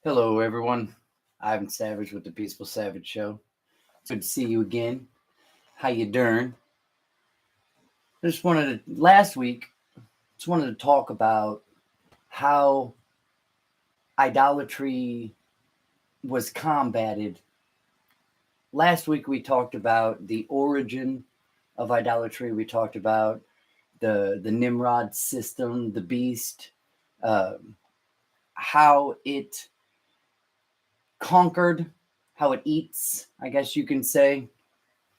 Hello, everyone. I'm Savage with the Peaceful Savage Show. It's good to see you again. How you doing? Last week, just wanted to talk about how idolatry was combated. Last week, we talked about the origin of idolatry. We talked about the Nimrod system, the beast, uh, how it conquered, how it eats, I guess you can say.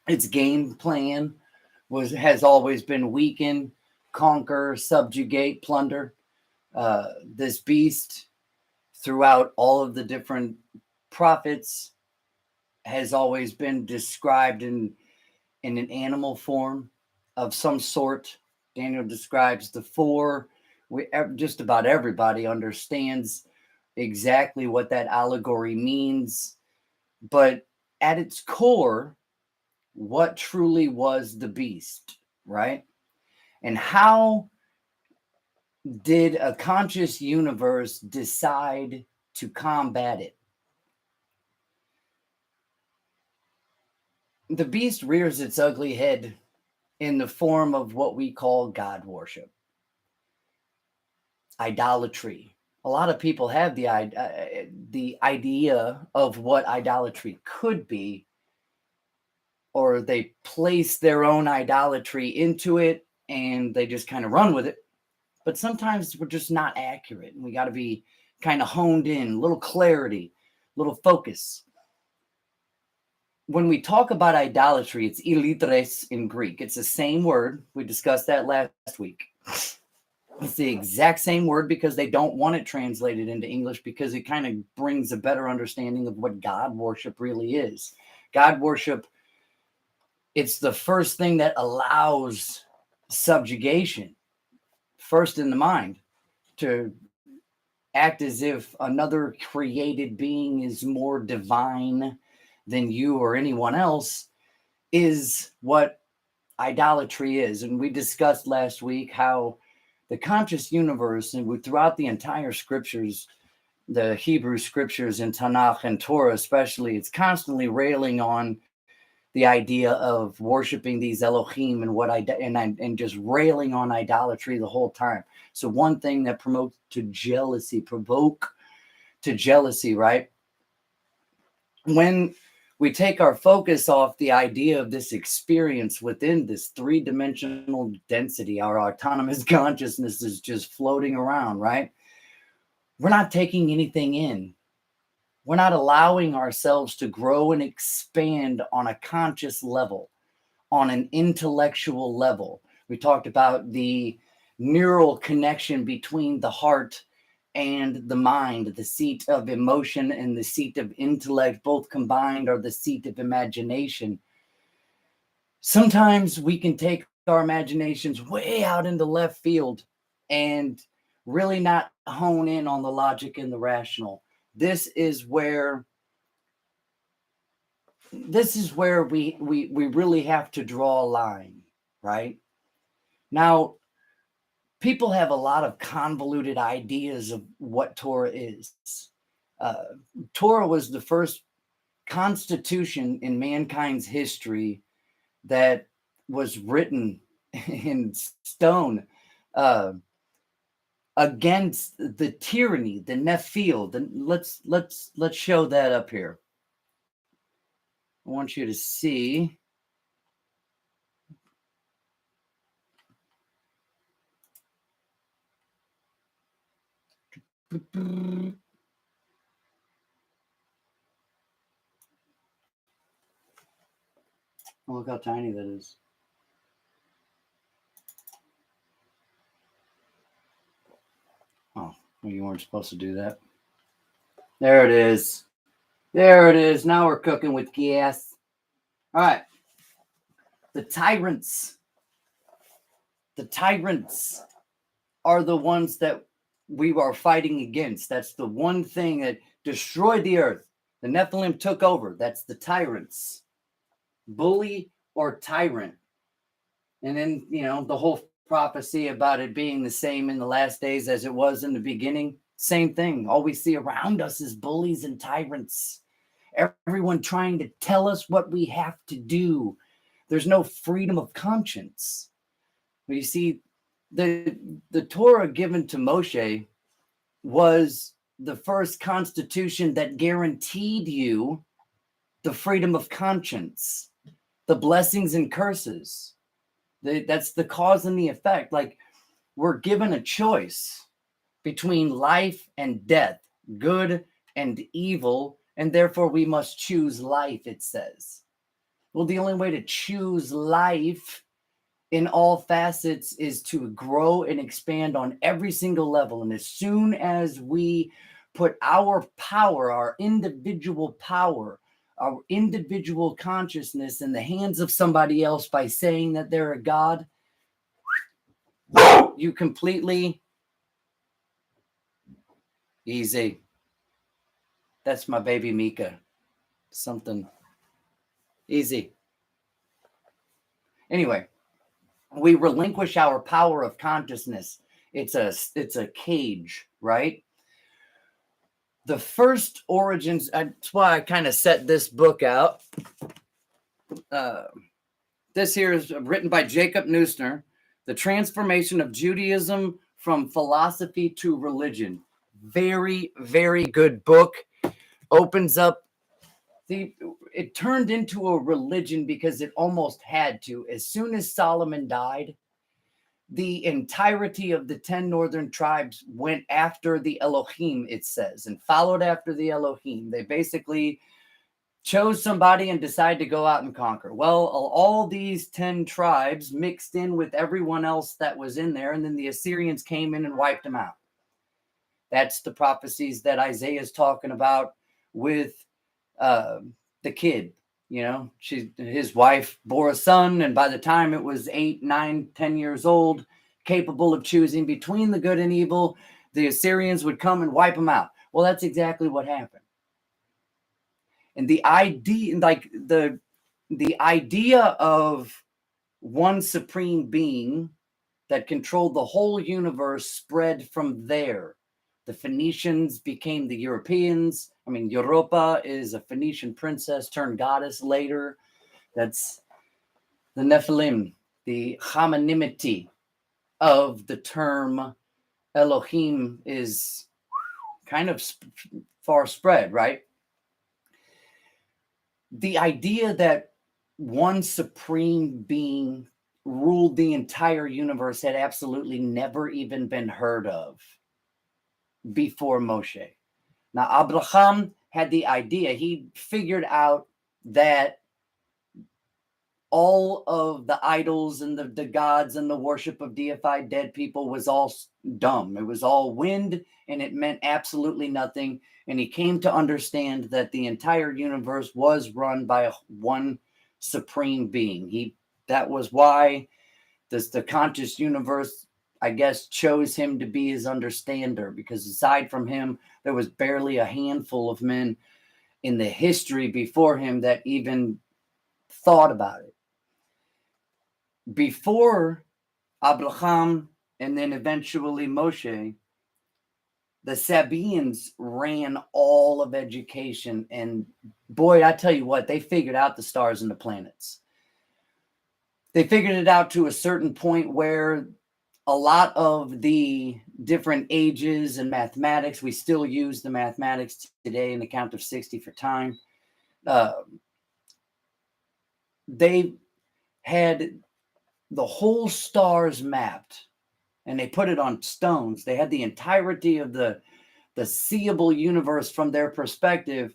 Its game plan has always been weaken, conquer, subjugate, plunder. This beast, throughout all of the different prophets, has always been described in an animal form of some sort. Daniel describes the four. Just about everybody understands exactly what that allegory means. But at its core, what truly was the beast, right? And how did a conscious universe decide to combat it? The beast rears its ugly head in the form of what we call God worship, idolatry. A lot of people have the idea of what idolatry could be, or they place their own idolatry into it and they just kind of run with it. But sometimes we're just not accurate, and we got to be kind of honed in, a little clarity, a little focus. When we talk about idolatry, it's ilitres in Greek. It's the same word. We discussed that last week. It's the exact same word because they don't want it translated into English because it kind of brings a better understanding of what God worship really is. God worship, it's the first thing that allows subjugation, first in the mind, to act as if another created being is more divine than you or anyone else, is what idolatry is. And we discussed last week how the conscious universe, and throughout the entire scriptures, the Hebrew scriptures in Tanakh and Torah especially, it's constantly railing on the idea of worshiping these Elohim and just railing on idolatry the whole time. So one thing that provoke to jealousy, right? When we take our focus off the idea of this experience within this three-dimensional density, our autonomous consciousness is just floating around, right? We're not taking anything in. We're not allowing ourselves to grow and expand on a conscious level, on an intellectual level. We talked about the neural connection between the heart and the mind, the seat of emotion and the seat of intellect, both combined are the seat of imagination. Sometimes we can take our imaginations way out into left field and really not hone in on the logic and the rational. This is where we really have to draw a line, right? Now, people have a lot of convoluted ideas of what Torah is. Torah was the first constitution in mankind's history that was written in stone against the tyranny, the Nephil. Let's show that up here. I want you to see. Oh, look how tiny that is. Oh, well, you weren't supposed to do that. There it is. There it is. Now we're cooking with gas. All right. The tyrants. The tyrants are the ones that we are fighting against. That's the one thing that destroyed the earth. The Nephilim took over. That's the tyrants. Bully or tyrant. And then, the whole prophecy about it being the same in the last days as it was in the beginning. Same thing. All we see around us is bullies and tyrants. Everyone trying to tell us what we have to do. There's no freedom of conscience. But you see, the Torah given to Moshe was the first constitution that guaranteed you the freedom of conscience, the blessings and curses. That's the cause and the effect. Like, we're given a choice between life and death, good and evil, and therefore we must choose life, it says. Well, the only way to choose life in all facets is to grow and expand on every single level. And as soon as we put our power, our individual consciousness in the hands of somebody else by saying that they're a god, you completely easy. That's my baby Mika. Something easy. Anyway, we relinquish our power of consciousness. It's a cage, right? The first origins, that's why I kind of set this book out. This here is written by Jacob Neusner, The Transformation of Judaism from Philosophy to Religion. Very, very good book. Opens up it turned into a religion because it almost had to. As soon as Solomon died, the entirety of the 10 northern tribes went after the Elohim, it says, and followed after the Elohim. They basically chose somebody and decided to go out and conquer. Well, all these 10 tribes mixed in with everyone else that was in there, and then the Assyrians came in and wiped them out. That's the prophecies that Isaiah is talking about with the kid. You know, his wife bore a son, and by the time it was 8, 9, 10 years old, capable of choosing between the good and evil, the Assyrians would come and wipe them out. Well, that's exactly what happened. And the idea, like the idea of one supreme being that controlled the whole universe spread from there. The Phoenicians became the Europeans. I mean, Europa is a Phoenician princess turned goddess later. That's the Nephilim, the homonymity of the term Elohim is kind of far spread, right? The idea that one supreme being ruled the entire universe had absolutely never even been heard of before Moshe. Now, Abraham had the idea. He figured out that all of the idols and the gods and the worship of deified dead people was all dumb. It was all wind, and it meant absolutely nothing. And he came to understand that the entire universe was run by one supreme being. That was why the conscious universe, I guess, chose him to be his understander, because aside from him, there was barely a handful of men in the history before him that even thought about it. Before Abraham and then eventually Moshe, the Sabaeans ran all of education. And boy, I tell you what, they figured out the stars and the planets. They figured it out to a certain point where a lot of the different ages and mathematics, we still use the mathematics today in the count of 60 for time. They had the whole stars mapped, and they put it on stones. They had the entirety of the seeable universe from their perspective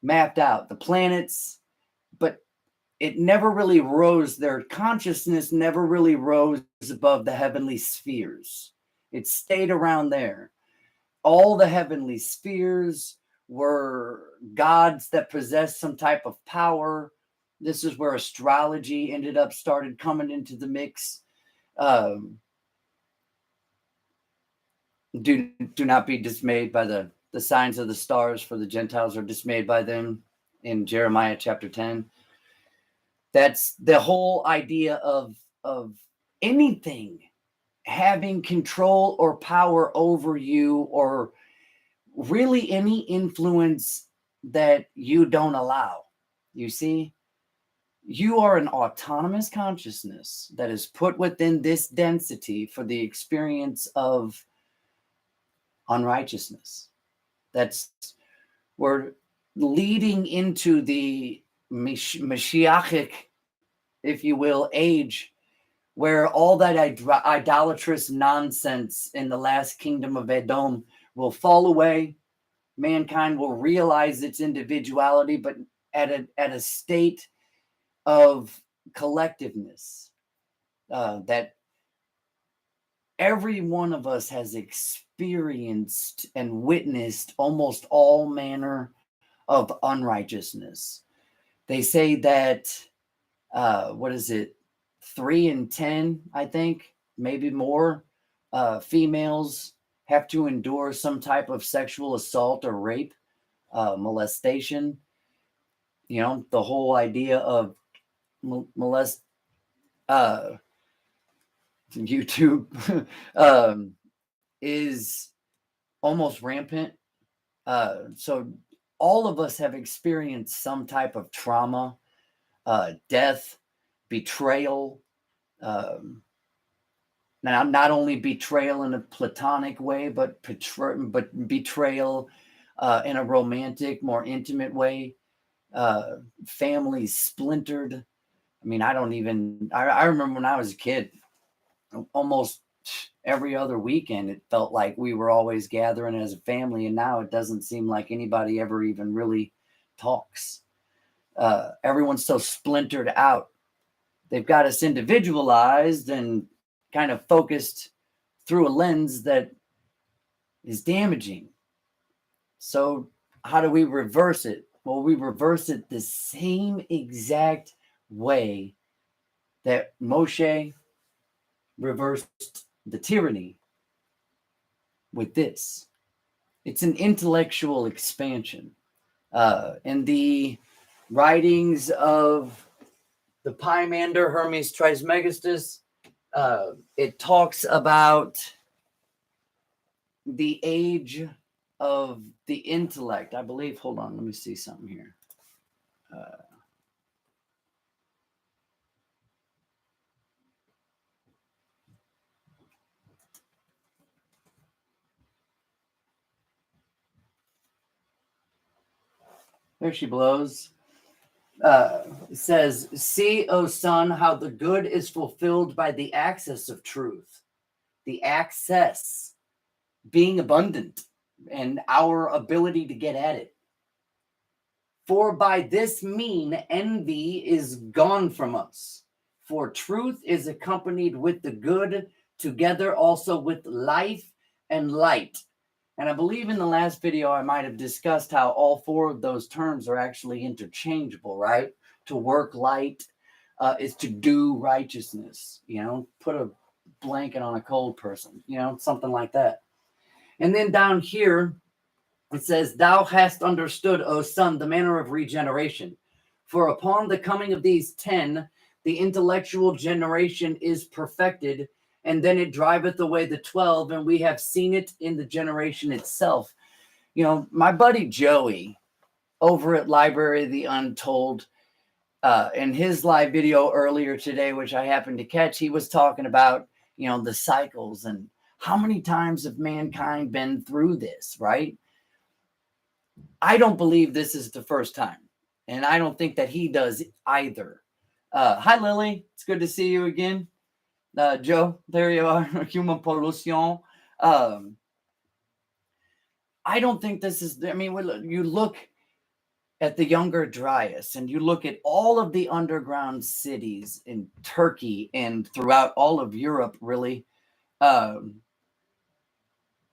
mapped out, the planets, but it never really rose. Their consciousness never really rose above the heavenly spheres. It stayed around there. All the heavenly spheres were gods that possessed some type of power. This is where astrology started coming into the mix. Do not be dismayed by the signs of the stars, for the Gentiles are dismayed by them, in Jeremiah chapter 10. That's the whole idea of anything having control or power over you, or really any influence that you don't allow. You see, you are an autonomous consciousness that is put within this density for the experience of unrighteousness. We're leading into the Mashiachic, if you will, age, where all that idolatrous nonsense in the last kingdom of Edom will fall away. Mankind will realize its individuality, but at a state of collectiveness that every one of us has experienced and witnessed almost all manner of unrighteousness. They say that, 3 in 10, I think, maybe more, females have to endure some type of sexual assault or rape, molestation. You know, the whole idea of YouTube is almost rampant. So all of us have experienced some type of trauma, death, betrayal. Now, not only betrayal in a platonic way, but betrayal in a romantic, more intimate way. Families splintered. I mean, I remember when I was a kid, almost every other weekend, it felt like we were always gathering as a family. And now it doesn't seem like anybody ever even really talks. Everyone's so splintered out. They've got us individualized and kind of focused through a lens that is damaging. So how do we reverse it? Well, we reverse it the same exact way that Moshe reversed the tyranny with this. It's an intellectual expansion. In the writings of the Pymander Hermes Trismegistus, it talks about the age of the intellect. I believe, hold on, let me see something here. There she blows. It says, "See, O son, how the good is fulfilled by the access of truth." The access being abundant and our ability to get at it. "For by this mean envy is gone from us. For truth is accompanied with the good, together also with life and light." And I believe in the last video I might have discussed how all four of those terms are actually interchangeable, right? To work light is to do righteousness, you know, put a blanket on a cold person, you know, something like that. And then down here, it says, "Thou hast understood, O son, the manner of regeneration. For upon the coming of these 10, the intellectual generation is perfected, and then it driveth away the 12, and we have seen it in the generation itself." You know, my buddy Joey over at Library of the Untold, in his live video earlier today, which I happened to catch, he was talking about, you know, the cycles and how many times have mankind been through this, right? I don't believe this is the first time, and I don't think that he does either. Hi, Lily. It's good to see you again. Joe, there you are. Human pollution. I don't think this is, I mean, you look at the Younger Dryas and you look at all of the underground cities in Turkey and throughout all of Europe, really.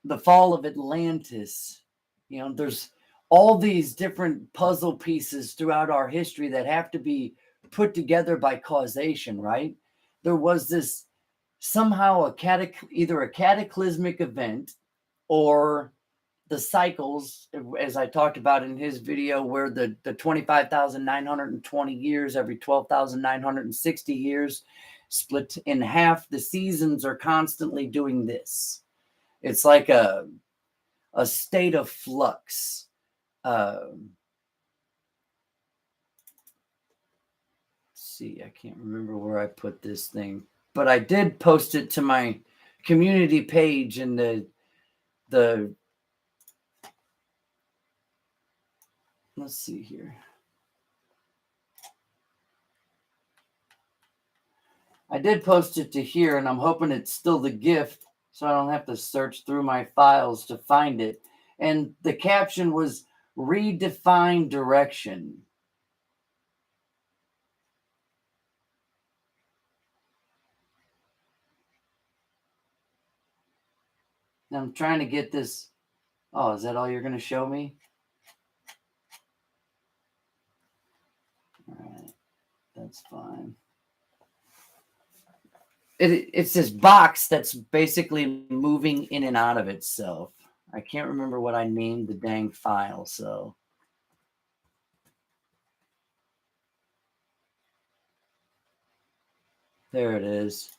The fall of Atlantis, you know, there's all these different puzzle pieces throughout our history that have to be put together by causation, right? There was this somehow either a cataclysmic event or the cycles, as I talked about in his video, where the 25,920 years, every 12,960 years, split in half. The seasons are constantly doing this. It's like a state of flux. See, I can't remember where I put this thing, but I did post it to my community page in the let's see here. I did post it to here, and I'm hoping it's still the gift so I don't have to search through my files to find it. And the caption was redefine direction. I'm trying to get this. Oh, is that all you're going to show me? All right, that's fine. It's this box that's basically moving in and out of itself. I can't remember what I named the dang file, so. There it is.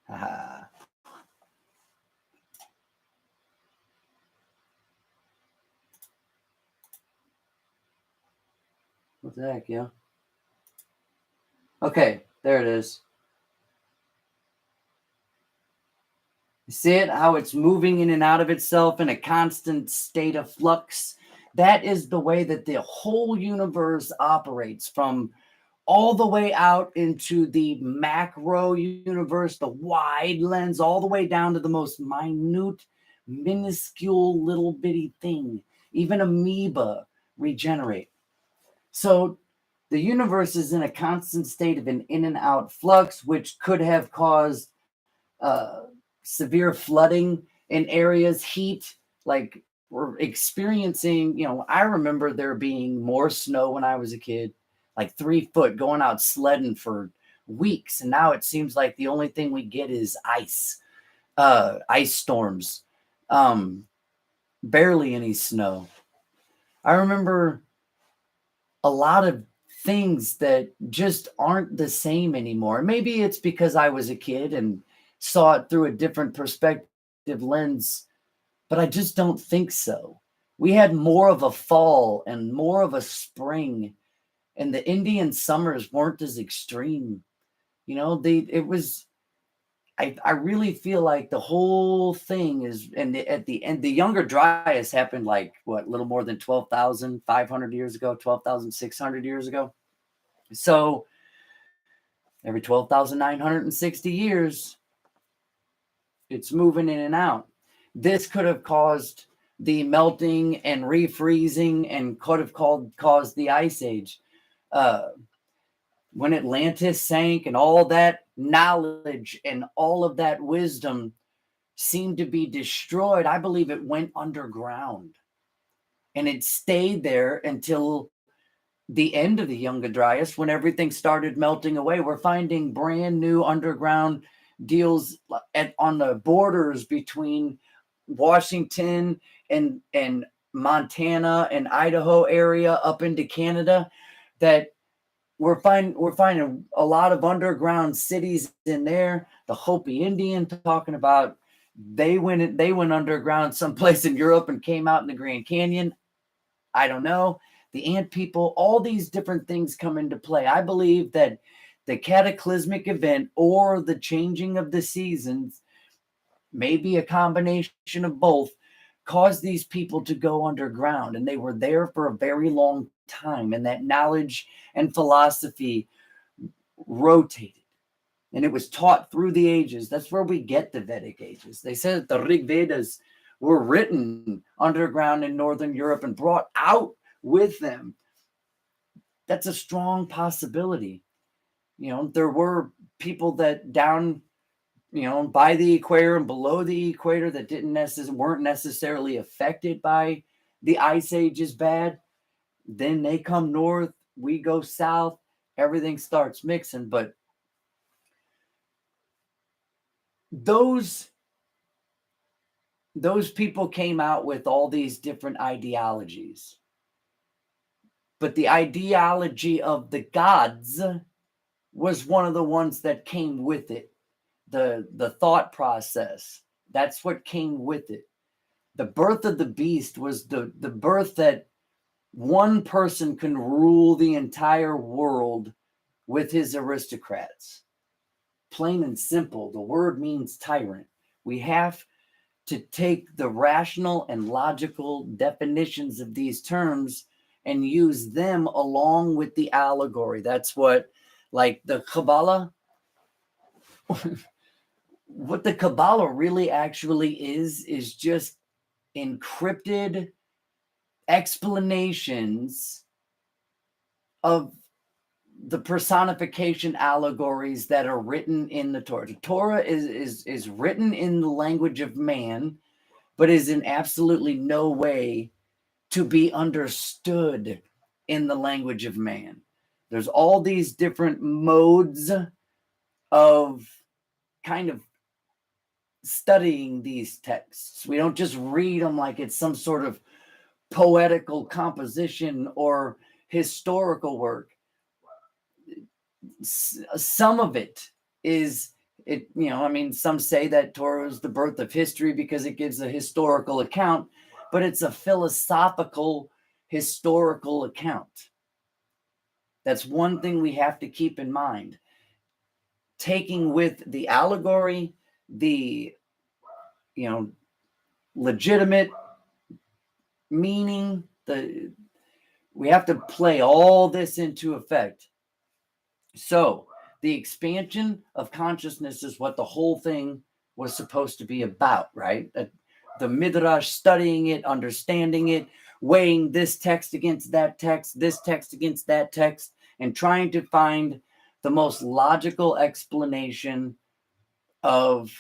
Haha. What the heck, yeah? Okay, there it is. You see it? How it's moving in and out of itself in a constant state of flux? That is the way that the whole universe operates, from all the way out into the macro universe, the wide lens, all the way down to the most minute, minuscule little bitty thing. Even amoeba regenerate. So the universe is in a constant state of an in and out flux, which could have caused severe flooding in areas, heat, like we're experiencing. I remember there being more snow when I was a kid, like 3 foot, going out sledding for weeks. And now it seems like the only thing we get is ice storms, barely any snow. I remember a lot of things that just aren't the same anymore. Maybe it's because I was a kid and saw it through a different perspective lens, but I just don't think so. We had more of a fall and more of a spring, and the Indian summers weren't as extreme. It was. I really feel like the whole thing is, and at the end, the Younger Dryas happened like what, a little more than 12,500 years ago, 12,600 years ago. So every 12,960 years, it's moving in and out. This could have caused the melting and refreezing, and could have caused the ice age. When Atlantis sank and all that knowledge and all of that wisdom seemed to be destroyed, I believe it went underground, and it stayed there until the end of the Younger Dryas, when everything started melting away. We're finding brand new underground deals on the borders between Washington and Montana and Idaho area up into Canada, that we're finding a lot of underground cities in there. The Hopi Indian talking about they went underground someplace in Europe and came out in the Grand Canyon. I don't know. The ant people, all these different things come into play. I believe that the cataclysmic event or the changing of the seasons, maybe a combination of both, caused these people to go underground, and they were there for a very long time, and that knowledge and philosophy rotated, and it was taught through the ages. That's where we get the Vedic ages. They said that the Rig Vedas were written underground in Northern Europe and brought out with them. That's a strong possibility. There were people that down, by the equator and below the equator that weren't necessarily affected by the ice age as bad. Then they come north, we go south, everything starts mixing. But those people came out with all these different ideologies. But the ideology of the gods was one of the ones that came with it. The thought process, that's what came with it. The birth of the beast was the birth that one person can rule the entire world with his aristocrats. Plain and simple. The word means tyrant. We have to take the rational and logical definitions of these terms and use them along with the allegory. That's what, like the Kabbalah, what the Kabbalah really actually is just encrypted explanations of the personification allegories that are written in the Torah. The Torah is written in the language of man, but is in absolutely no way to be understood in the language of man. There's all these different modes of kind of studying these texts. We don't just read them like it's some sort of poetical composition or historical work. Some of it is, it, you know, I mean, some say that Torah is the birth of history because it gives a historical account, but it's a philosophical historical account. That's one thing we have to keep in mind. Taking with the allegory, the, you know, legitimate meaning, we have to play all this into effect. So the expansion of consciousness is what the whole thing was supposed to be about, right? The Midrash, studying it, understanding it, weighing this text against that text, this text against that text, and trying to find the most logical explanation of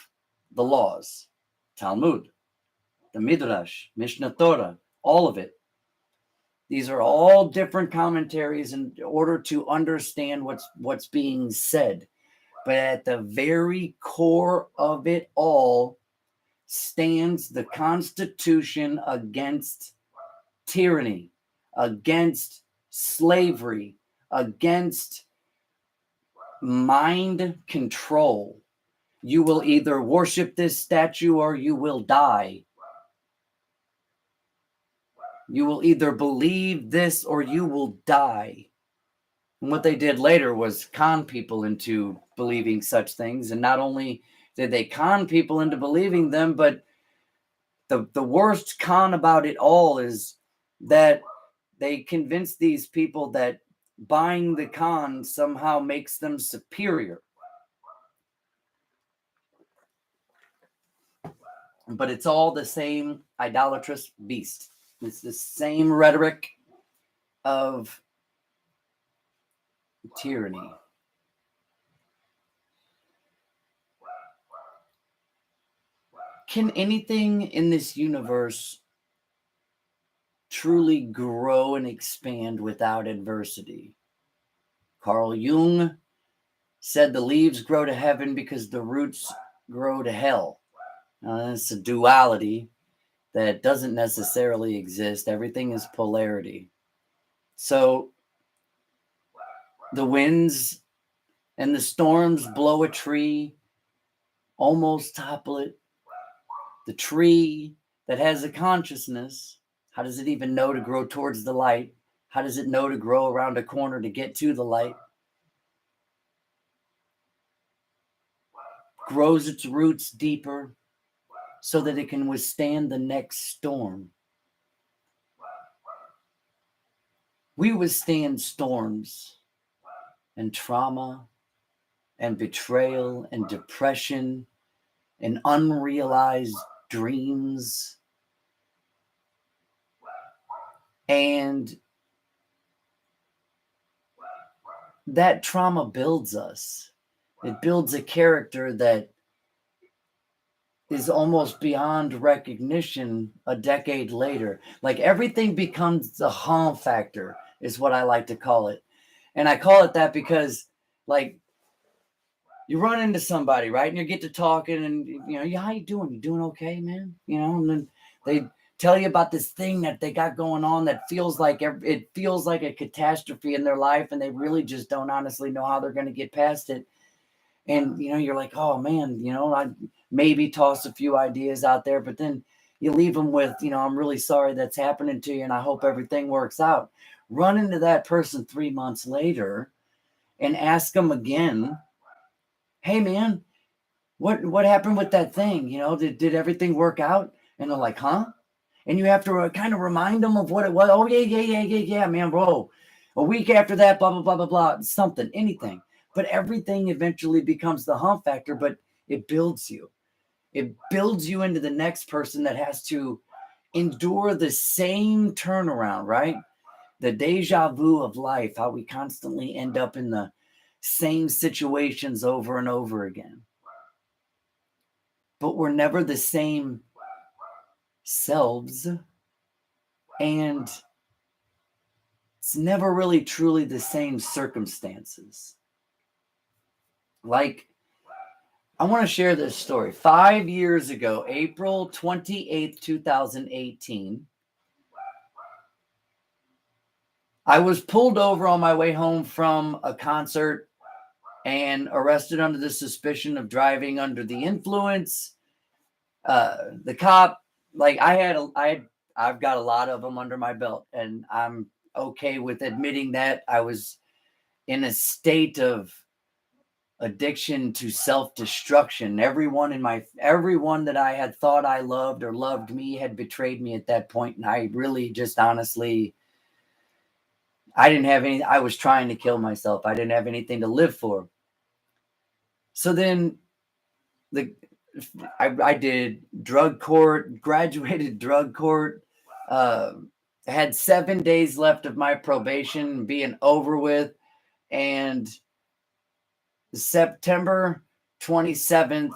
the laws. Talmud, the Midrash, Mishnah Torah, all of it. These are all different commentaries in order to understand what's being said. But at the very core of it all stands the Constitution against tyranny, against slavery, against mind control. You will either worship this statue or you will die. You will either believe this or you will die. And what they did later was con people into believing such things. And not only did they con people into believing them, but the worst con about it all is that they convinced these people that buying the con somehow makes them superior. But it's all the same idolatrous beast. It's the same rhetoric of tyranny. Can anything in this universe truly grow and expand without adversity? Carl Jung said the leaves grow to heaven because the roots grow to hell. It's a duality that doesn't necessarily exist. Everything is polarity. So the winds and the storms blow a tree, almost topple it. The tree that has a consciousness, how does it even know to grow towards the light? How does it know to grow around a corner to get to the light? Grows its roots deeper so that it can withstand the next storm. We withstand storms and trauma and betrayal and depression and unrealized dreams. And that trauma builds us. It builds a character that is almost beyond recognition a decade later. Like everything becomes a harm factor is what I like to call it. And I call it that because like you run into somebody, right? And you get to talking and, you know, how you doing? You doing okay, man? You know, and then tell you about this thing that they got going on that feels like a catastrophe in their life, and they really just don't honestly know how they're going to get past it. And, you're like, oh man, I maybe toss a few ideas out there, but then you leave them with, I'm really sorry that's happening to you, and I hope everything works out. Run into that person 3 months later and ask them again, hey man, what happened with that thing? Did everything work out? And they're like, huh? And you have to kind of remind them of what it was. Oh, yeah, man, bro. A week after that, blah, blah, blah, blah, blah, something, anything. But everything eventually becomes the hump factor, but it builds you. It builds you into the next person that has to endure the same turnaround, right? The deja vu of life, how we constantly end up in the same situations over and over again. But we're never the same selves, and it's never really truly the same circumstances. Like, I want to share this story. 5 years ago, April 28th, 2018, I was pulled over on my way home from a concert and arrested under the suspicion of driving under the influence. The cop, like, I've got a lot of them under my belt, and I'm okay with admitting that I was in a state of addiction to self-destruction. Everyone that I had thought I loved or loved me had betrayed me at that point, and I really just honestly, I was trying to kill myself. I didn't have anything to live for. So then I did drug court, graduated drug court, had 7 days left of my probation being over with, and September 27th,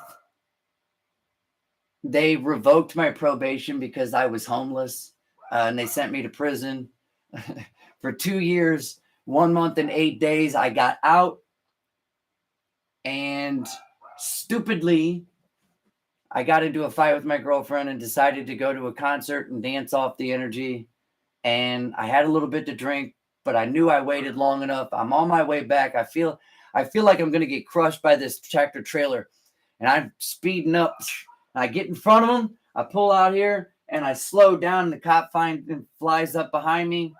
they revoked my probation because I was homeless, and they sent me to prison for 2 years, 1 month and 8 days. I got out, and stupidly, I got into a fight with my girlfriend and decided to go to a concert and dance off the energy. And I had a little bit to drink, but I knew I waited long enough. I'm on my way back. I feel like I'm going to get crushed by this tractor trailer, and I'm speeding up. I get in front of him. I pull out here and I slow down. The cop flies up behind me,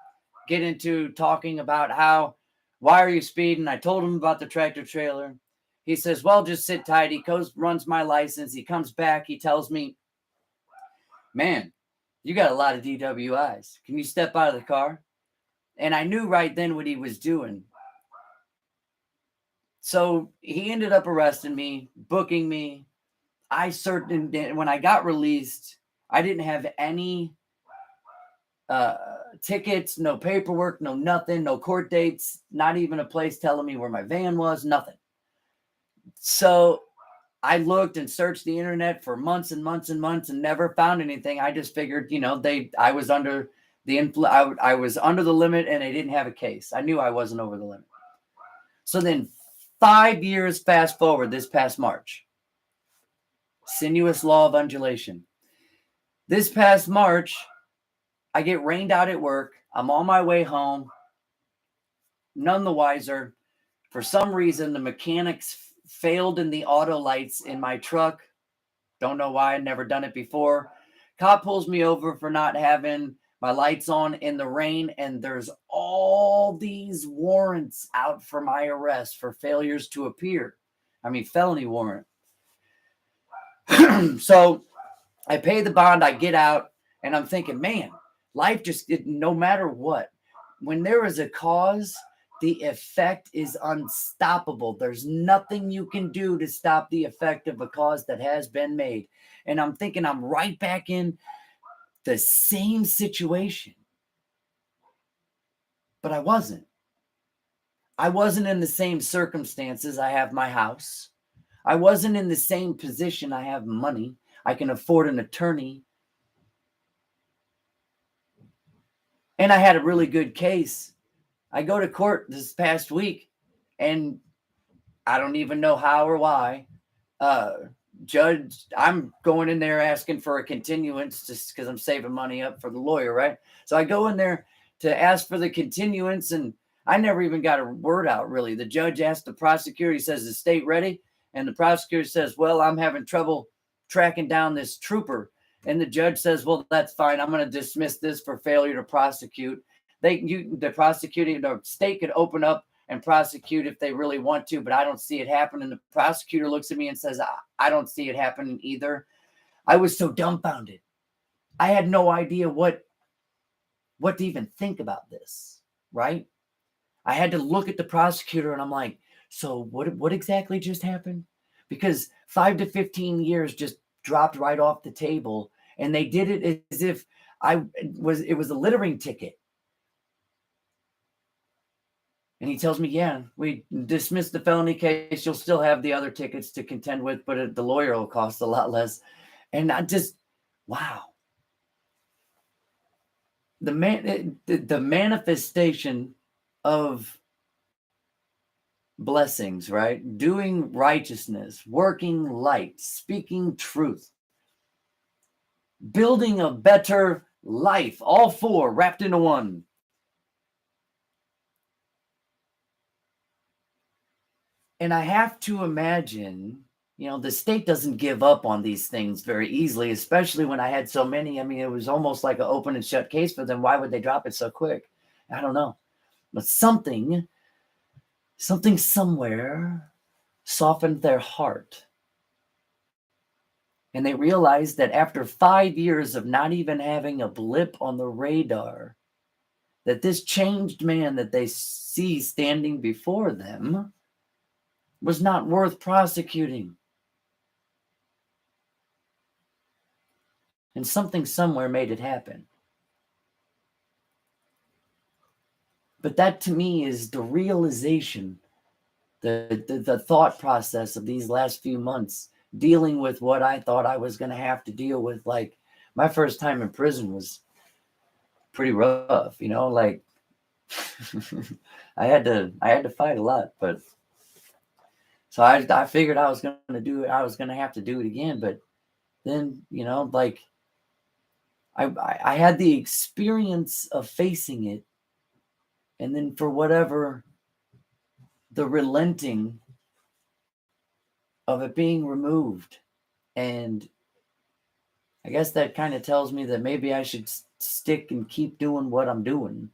get into talking about why are you speeding? I told him about the tractor trailer. He says, well, just sit tight. He runs my license. He comes back. He tells me, man, you got a lot of DWIs. Can you step out of the car? And I knew right then what he was doing. So he ended up arresting me, booking me. When I got released, I didn't have any tickets, no paperwork, no nothing, no court dates, not even a place telling me where my van was, nothing. So I looked and searched the internet for months and months and months and never found anything. I just figured, I was under I was under the limit and they didn't have a case. I knew I wasn't over the limit. So then 5 years fast forward, this past March, sinuous law of undulation. This past March, I get rained out at work. I'm on my way home, none the wiser. For some reason, the mechanics failed in the auto lights in my truck. Don't know why. I'd never done it before. Cop pulls me over for not having my lights on in the rain, and there's all these warrants out for my arrest for failures to appear. Felony warrant. So I pay the bond, I get out, and I'm thinking, man, life no matter what, when there is a cause, the effect is unstoppable. There's nothing you can do to stop the effect of a cause that has been made. And I'm thinking I'm right back in the same situation. But I wasn't. I wasn't in the same circumstances. I have my house. I wasn't in the same position. I have money. I can afford an attorney. And I had a really good case. I go to court this past week, and I don't even know how or why. judge, I'm going in there asking for a continuance just because I'm saving money up for the lawyer, right? So I go in there to ask for the continuance, and I never even got a word out, really. The judge asked the prosecutor, he says, "Is the state ready?" And the prosecutor says, "Well, I'm having trouble tracking down this trooper." And the judge says, "Well, that's fine. I'm going to dismiss this for failure to prosecute." The state could open up and prosecute if they really want to, but I don't see it happen. And the prosecutor looks at me and says, I don't see it happening either. I was so dumbfounded. I had no idea what to even think about this, right? I had to look at the prosecutor and I'm like, so what exactly just happened? Because 5 to 15 years just dropped right off the table, and they did it as if it was a littering ticket. And he tells me, yeah, we dismissed the felony case. You'll still have the other tickets to contend with, but the lawyer will cost a lot less. And I just, wow. The manifestation of blessings, right? Doing righteousness, working light, speaking truth, building a better life, all four wrapped into one. And I have to imagine, the state doesn't give up on these things very easily, especially when I had so many. I mean, it was almost like an open and shut case for them. Why would they drop it so quick? I don't know. But something somewhere softened their heart. And they realized that after 5 years of not even having a blip on the radar, that this changed man that they see standing before them was not worth prosecuting. And something somewhere made it happen. But that to me is the realization, the thought process of these last few months, dealing with what I thought I was going to have to deal with. Like, my first time in prison was pretty rough, like I had to fight a lot, but so I figured I was going to have to do it again. But then, like I had the experience of facing it, and then for whatever, the relenting of it being removed. And I guess that kind of tells me that maybe I should stick and keep doing what I'm doing.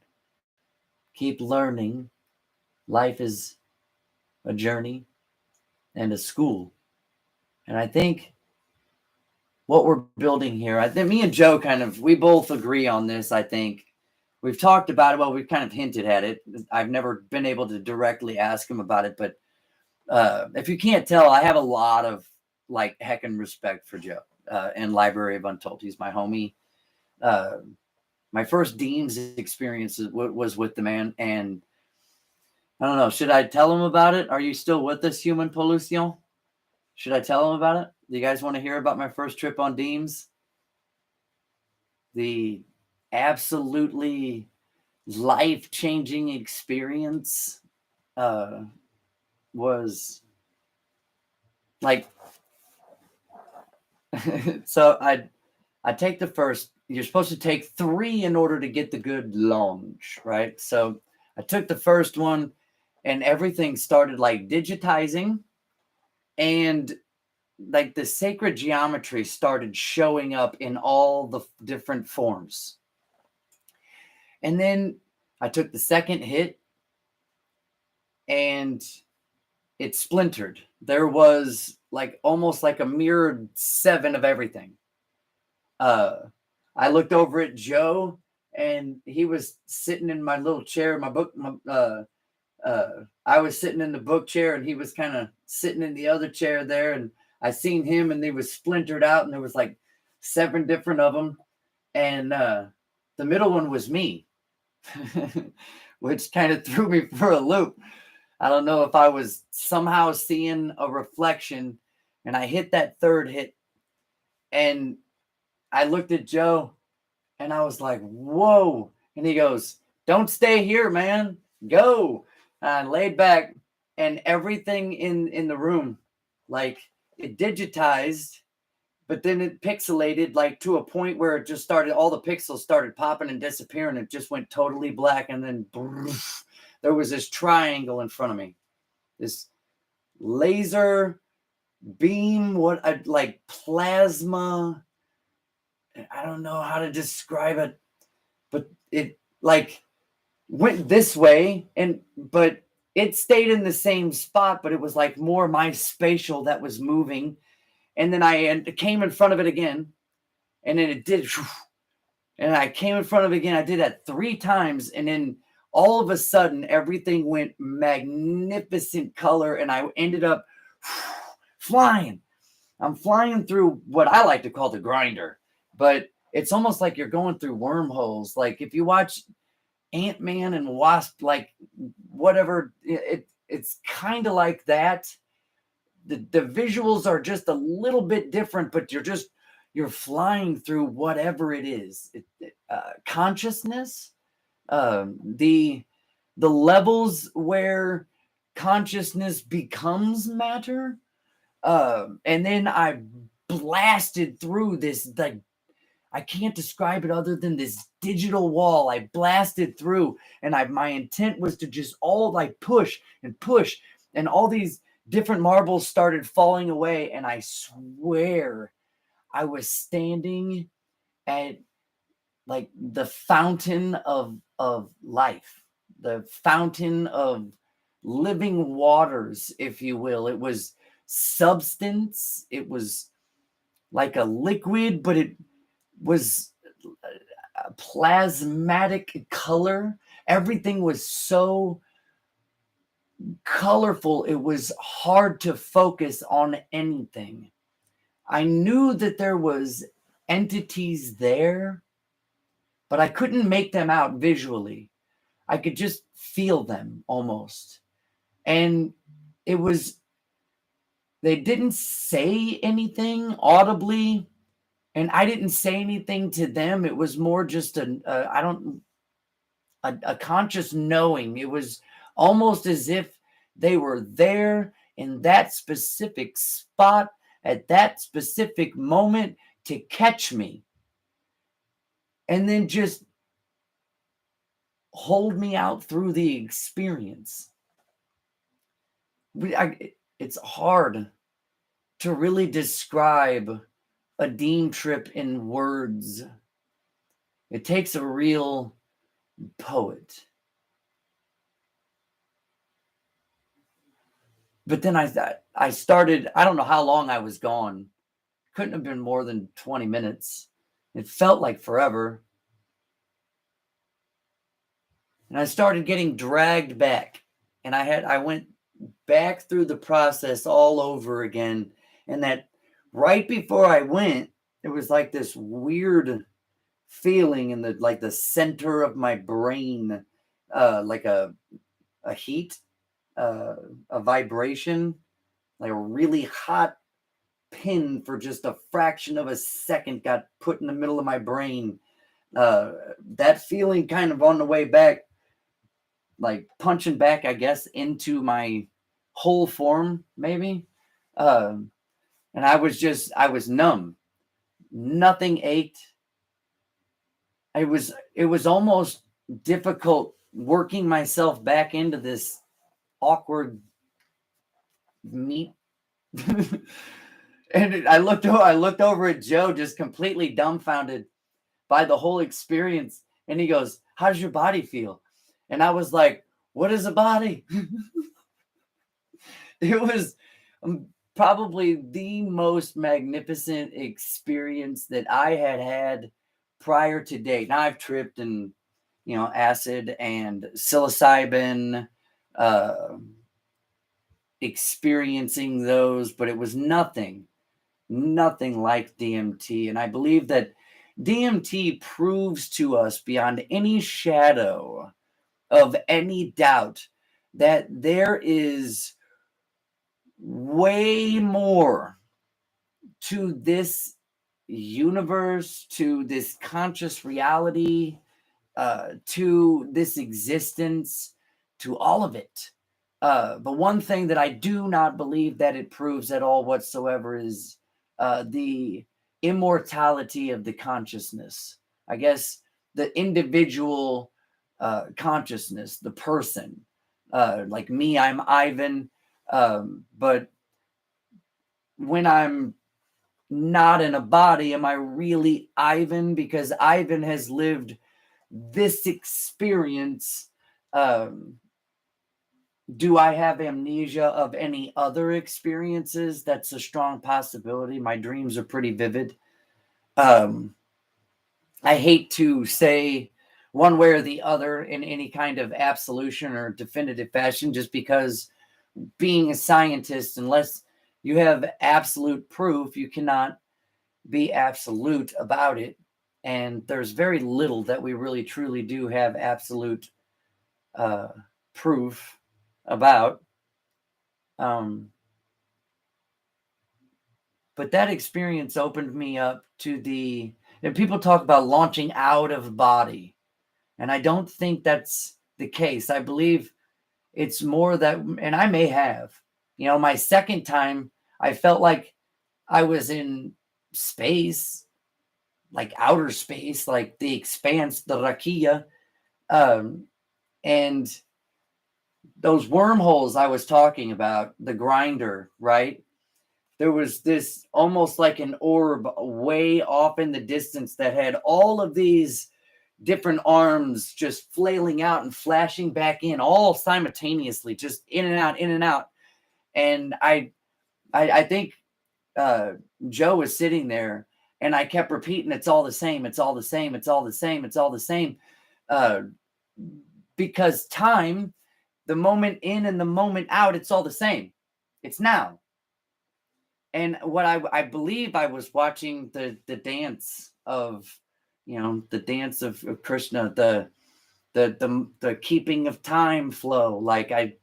Keep learning. Life is a journey and a school. And I think what we're building here, I think me and Joe we both agree on this, I think. We've talked about it. Well, we've kind of hinted at it. I've never been able to directly ask him about it, but if you can't tell, I have a lot of heckin' respect for Joe and Library of Untold. He's my homie. My first Dean's experience was with the man, and I don't know. Should I tell him about it? Are you still with us, Human Pollution? Should I tell him about it? Do you guys want to hear about my first trip on Deems? The absolutely life-changing experience was like, so I take the first. You're supposed to take 3 in order to get the good lounge, right? So I took the first one, and everything started digitizing, and the sacred geometry started showing up in all the different forms. And then I took the second hit, and it splintered. There was almost like a mirrored 7 of everything. I looked over at Joe, and he was sitting in my little chair, I was sitting in the book chair, and he was kind of sitting in the other chair there, and I seen him, and they was splintered out, and there was 7 different of them, and the middle one was me, which kind of threw me for a loop. I don't know if I was somehow seeing a reflection, and I hit that third hit, and I looked at Joe, and I was like, whoa. And he goes, "Don't stay here, man. Go." And I laid back, and everything in the room, it digitized, but then it pixelated like to a point where it just started, all the pixels started popping and disappearing. It just went totally black. And then there was this triangle in front of me, this laser beam, like plasma. I don't know how to describe it, but it like went this way, but it stayed in the same spot, but it was like more my spatial that was moving. And then I came in front of it again, and then it did, and I came in front of it again. I did that 3 times, and then all of a sudden everything went magnificent color, and I ended up flying. I'm flying through what I like to call the grinder, but it's almost like you're going through wormholes. Like if you watch Ant-Man and Wasp, like whatever, it's kind of like that. The visuals are just a little bit different, but you're flying through whatever it is. Consciousness, the levels where consciousness becomes matter. And then I blasted through this, like, I can't describe it other than this digital wall. I blasted through, and my intent was to just all like push and push, and all these different marbles started falling away. And I swear I was standing at like the fountain of life, the fountain of living waters, if you will. It was substance. It was like a liquid, but it was a plasmatic color. Everything was so colorful. It was hard to focus on anything. I knew that there was entities there, but I couldn't make them out visually. I could just feel them almost. And it was, they didn't say anything audibly, and I didn't say anything to them. It was more just a conscious knowing. It was almost as if they were there in that specific spot at that specific moment to catch me, and then just hold me out through the experience. It's hard to really describe a Dean trip in words. It takes a real poet. But then I started, I don't know how long I was gone. Couldn't have been more than 20 minutes. It felt like forever. And I started getting dragged back. And I went back through the process all over again. And that right before I went, it was like this weird feeling in the center of my brain, like a heat, a vibration, like a really hot pin for just a fraction of a second got put in the middle of my brain. That feeling kind of on the way back, like punching back, I guess, into my whole form, maybe. And I was numb. Nothing ached. It was almost difficult working myself back into this awkward meat. And I looked over at Joe, just completely dumbfounded by the whole experience. And he goes, "How does your body feel?" And I was like, "What is a body?" It was probably the most magnificent experience that I had prior to date. Now I've tripped in, acid and psilocybin, experiencing those, but it was nothing like DMT. And I believe that DMT proves to us beyond any shadow of any doubt that there is way more to this universe, to this conscious reality, to this existence, to all of it. But one thing that I do not believe that it proves at all whatsoever is the immortality of the consciousness. I guess the individual consciousness, the person. Like me, I'm Ivan. But when I'm not in a body, am I really Ivan? Because Ivan has lived this experience. Do I have amnesia of any other experiences? That's a strong possibility. My dreams are pretty vivid. Um, I hate to say one way or the other in any kind of absolution or definitive fashion, just because being a scientist, unless you have absolute proof, you cannot be absolute about it. And there's very little that we really truly do have absolute proof about. But that experience opened me up to and people talk about launching out of body. And I don't think that's the case. I believe it's more that, and I may have, my second time, I felt like I was in space, like outer space, like the expanse, the rakia. And those wormholes I was talking about, the grinder, right? There was this almost like an orb way off in the distance that had all of these different arms just flailing out and flashing back in all simultaneously, just in and out, in and out. And I think Joe was sitting there, and I kept repeating, "It's all the same. It's all the same. It's all the same. It's all the same." Because time, the moment in and the moment out, it's all the same. It's now. And what I believe I was watching the dance of, the dance of Krishna, the keeping of time flow. Like it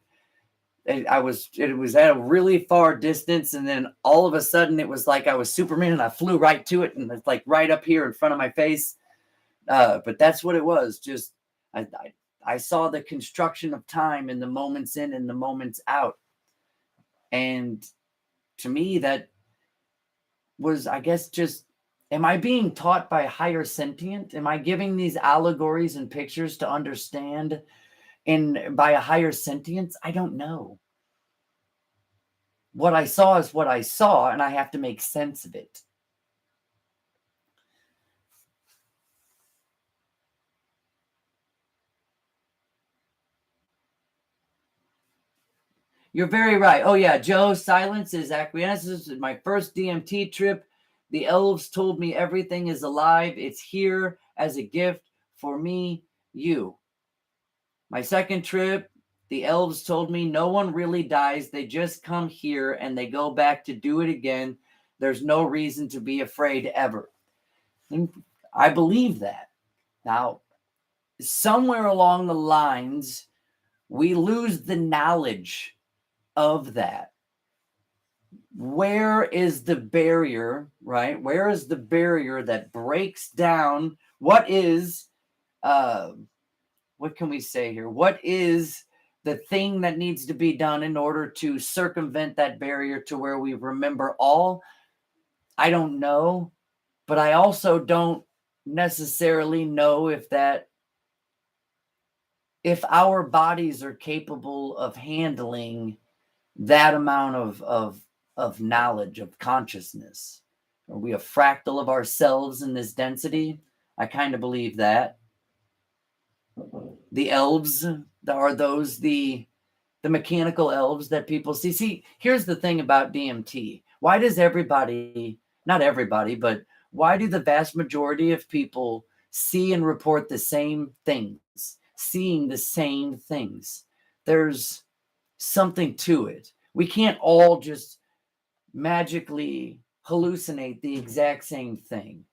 was at a really far distance, and then all of a sudden it was like I was Superman and I flew right to it, and it's like right up here in front of my face. But that's what it was. Just I saw the construction of time in the moments in and the moments out. And to me, that was, I guess, just, am I being taught by higher sentient? Am I giving these allegories and pictures to understand by a higher sentience? I don't know. What I saw is what I saw, and I have to make sense of it. You're very right. Oh, yeah. Joe, silence is acquiescence. My first DMT trip, the elves told me everything is alive. It's here as a gift for me, you. My second trip, the elves told me no one really dies. They just come here and they go back to do it again. There's no reason to be afraid ever. And I believe that. Now, somewhere along the lines, we lose the knowledge of that. Where is the barrier, right? Where is the barrier that breaks down what is, what can we say here? What is the thing that needs to be done in order to circumvent that barrier to where we remember all? I don't know, but I also don't necessarily know if our bodies are capable of handling that amount of knowledge, of consciousness. Are we a fractal of ourselves in this density? I kind of believe that. The elves are those the mechanical elves that people see. See, here's the thing about DMT. Why does everybody, not everybody, but why do the vast majority of people see and report the same things, seeing the same things? There's something to it. We can't all just magically hallucinate the exact same thing,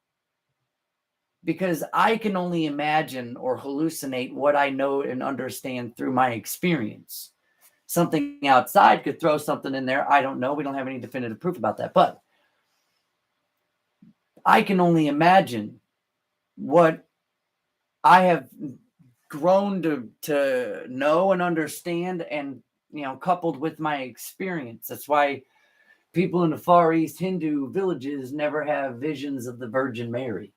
because I can only imagine or hallucinate what I know and understand through my experience. Something outside could throw something in there. I don't know. We don't have any definitive proof about that, but I can only imagine what I have grown to know and understand and coupled with my experience. That's why people in the Far East Hindu villages never have visions of the Virgin Mary.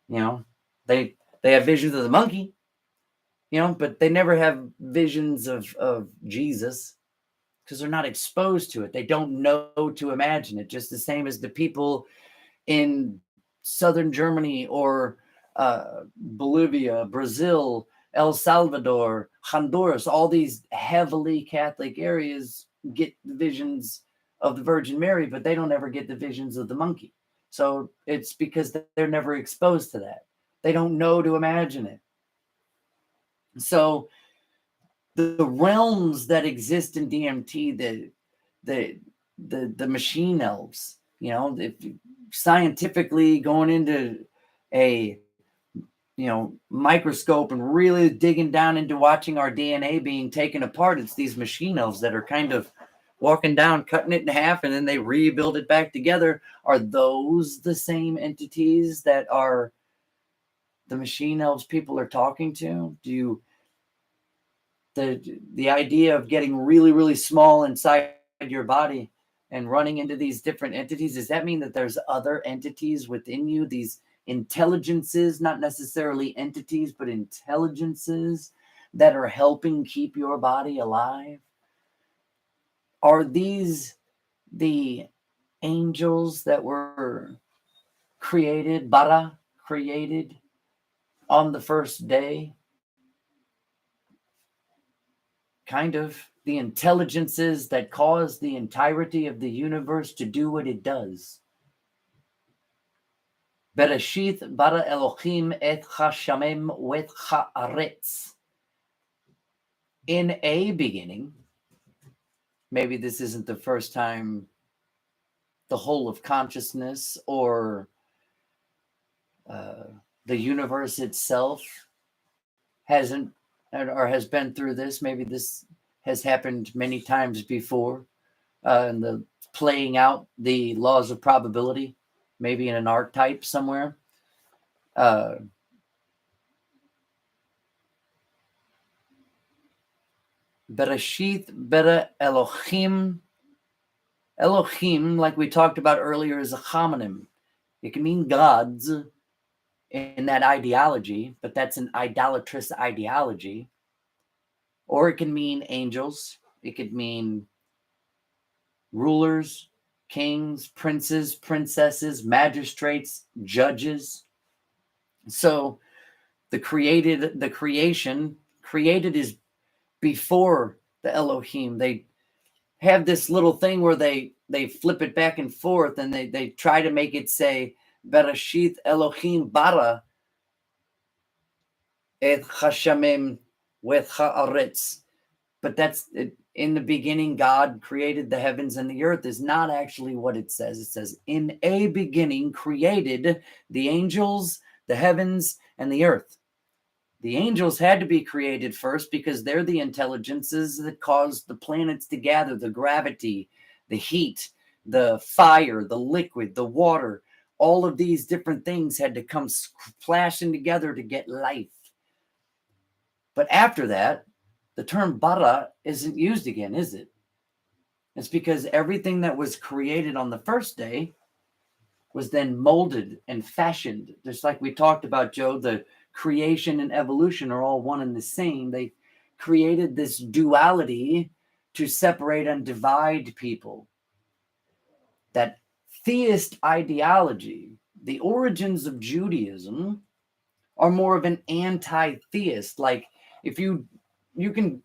They have visions of the monkey, but they never have visions of Jesus because they're not exposed to it. They don't know to imagine it. Just the same as the people in southern Germany or Bolivia, Brazil, El Salvador, Honduras, all these heavily Catholic areas get the visions of the Virgin Mary, but they don't ever get the visions of the monkey. So it's because they're never exposed to that. They don't know to imagine it. So the realms that exist in DMT, the machine elves, if scientifically going into a microscope and really digging down into watching our DNA being taken apart, it's these machine elves that are kind of walking down, cutting it in half, and then they rebuild it back together. Are those the same entities that are the machine elves people are talking to? The idea of getting really, really small inside your body and running into these different entities, does that mean that there's other entities within you, these intelligences, not necessarily entities, but intelligences that are helping keep your body alive? Are these the angels that were created, bara, created on the first day? Kind of the intelligences that cause the entirety of the universe to do what it does. Bereshith bara Elohim et hashamim wet haaretz. In a beginning, maybe this isn't the first time the whole of consciousness or the universe itself hasn't or has been through this. Maybe this has happened many times before, and the playing out the laws of probability, maybe in an archetype somewhere. Bereshith bara Elohim. Elohim, like we talked about earlier, is a homonym. It can mean gods in that ideology, but that's an idolatrous ideology. Or it can mean angels. It could mean rulers, kings, princes, princesses, magistrates, judges. So the creation created is before the Elohim. They have this little thing where they flip it back and forth, and they try to make it say Bereshith Elohim bara et hashamim with haaretz. But that's it. In the beginning, God created the heavens and the earth is not actually what it says. It says, in a beginning created the angels, the heavens, and the earth. The angels had to be created first because they're the intelligences that cause the planets to gather, the gravity, the heat, the fire, the liquid, the water. All of these different things had to come splashing together to get life. But after that, the term bara isn't used again, is it? It's because everything that was created on the first day was then molded and fashioned. Just like we talked about, Joe, the creation and evolution are all one and the same. They created this duality to separate and divide people. That theist ideology, the origins of Judaism, are more of an anti-theist. Like if you can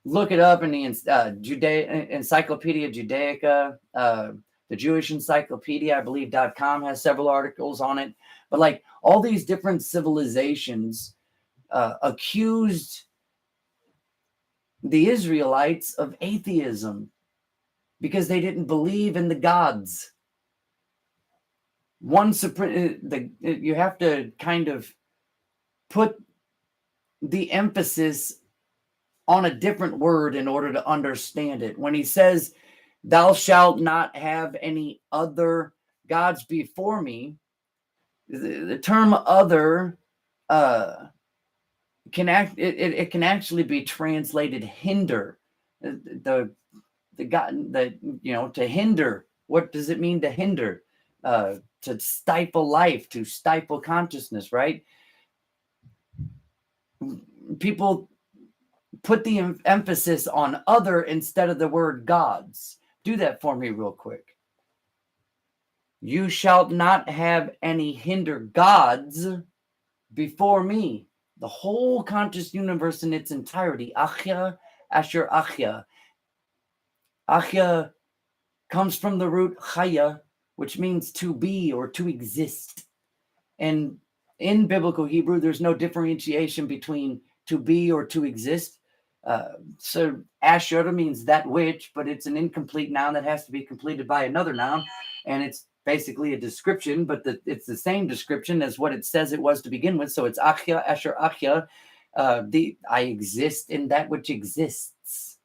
look it up in the Encyclopedia Judaica, the Jewish Encyclopedia, I believe, .com has several articles on it. But like all these different civilizations accused the Israelites of atheism because they didn't believe in the gods. You have to kind of put the emphasis on a different word in order to understand it. When he says, thou shalt not have any other gods before me, the term other can actually be translated hinder. the God, to hinder. What does it mean to hinder? To stifle life, to stifle consciousness, right? People put the emphasis on other instead of the word gods. Do that for me real quick. You shall not have any hinder gods before me. The whole conscious universe in its entirety. Achya, Asher Achya. Achya comes from the root chaya, which means to be or to exist. And in biblical Hebrew, there's no differentiation between to be or to exist. So Asher means that which, but it's an incomplete noun that has to be completed by another noun. And it's basically a description, but it's the same description as what it says it was to begin with. So it's Achya, Asher Achya. I exist in that which exists.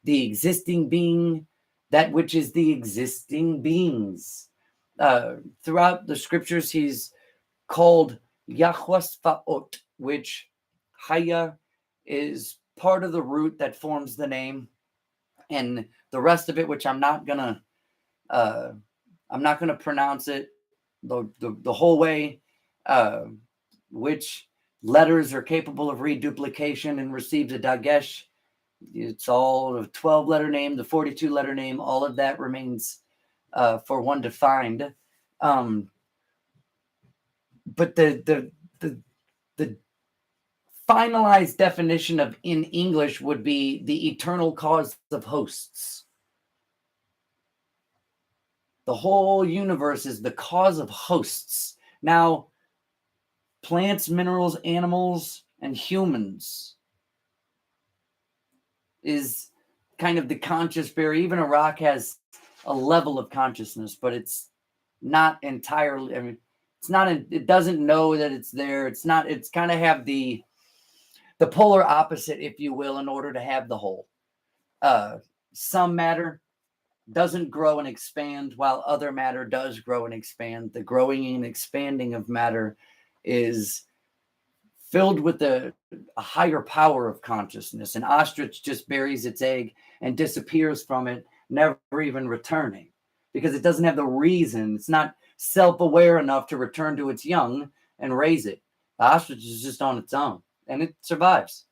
The existing being, that which is the existing beings. Throughout the scriptures, he's called Yahweh, which Haya is part of the root that forms the name, and the rest of it, which I'm not gonna pronounce it the whole way. Which letters are capable of reduplication and receives a dagesh. It's all a 12-letter name, the 42-letter name. All of that remains for one to find. But the finalized definition of in English would be the eternal cause of hosts. The whole universe is the cause of hosts. Now, plants, minerals, animals, and humans is kind of the conscious barrier. Even a rock has a level of consciousness, but it's not entirely, it doesn't know that it's there. It's kind of have the polar opposite, if you will, in order to have the whole. Some matter doesn't grow and expand, while other matter does grow and expand. The growing and expanding of matter is filled with a higher power of consciousness. An ostrich just buries its egg and disappears from it, never even returning, because it doesn't have the reason. It's not self-aware enough to return to its young and raise it. The ostrich is just on its own, and it survives.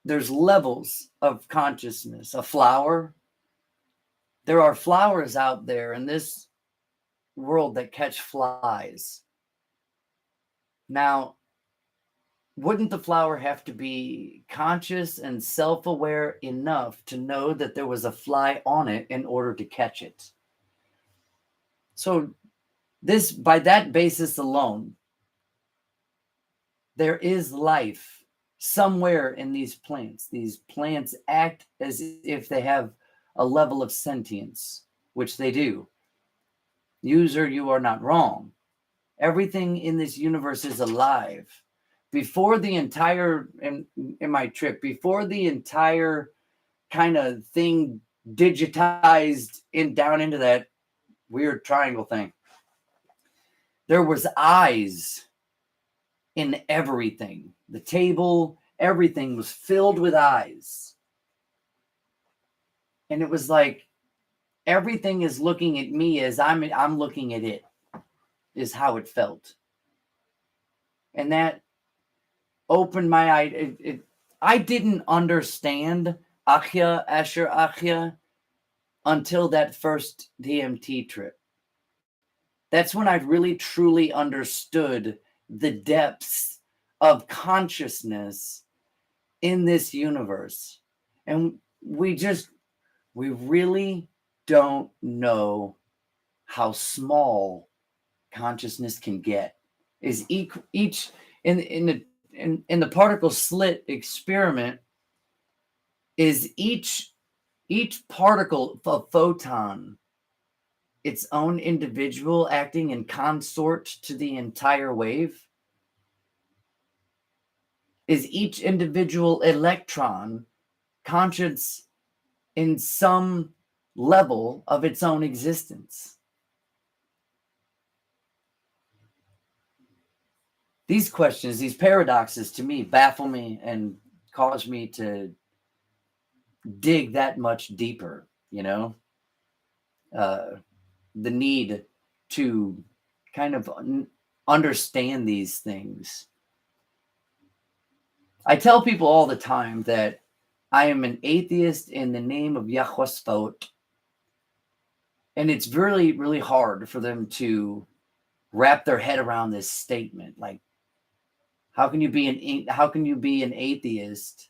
There's levels of consciousness. A flower. There are flowers out there in this world that catch flies. Now, wouldn't the flower have to be conscious and self-aware enough to know that there was a fly on it in order to catch it? So by that basis alone, there is life somewhere in these plants. These plants act as if they have a level of sentience, which they do. User, you are not wrong. Everything in this universe is alive. Before the entire, in my trip, before the entire kind of thing digitized down into that weird triangle thing, there was eyes in everything. The table, everything was filled with eyes. And it was like everything is looking at me as I'm looking at it, is how it felt. And that opened my eye. I didn't understand Achya, Asher Achya until that first DMT trip. That's when I really truly understood the depths of consciousness in this universe. And we really don't know how small consciousness can get. Is each in the particle slit experiment, is each particle of photon its own individual acting in consort to the entire wave? Is each individual electron conscious in some level of its own existence? These questions, these paradoxes, to me baffle me and caused me to dig that much deeper, the need to kind of understand these things. I tell people all the time that I am an atheist in the name of Yahweh, and it's really, really hard for them to wrap their head around this statement. Like, how can you be an atheist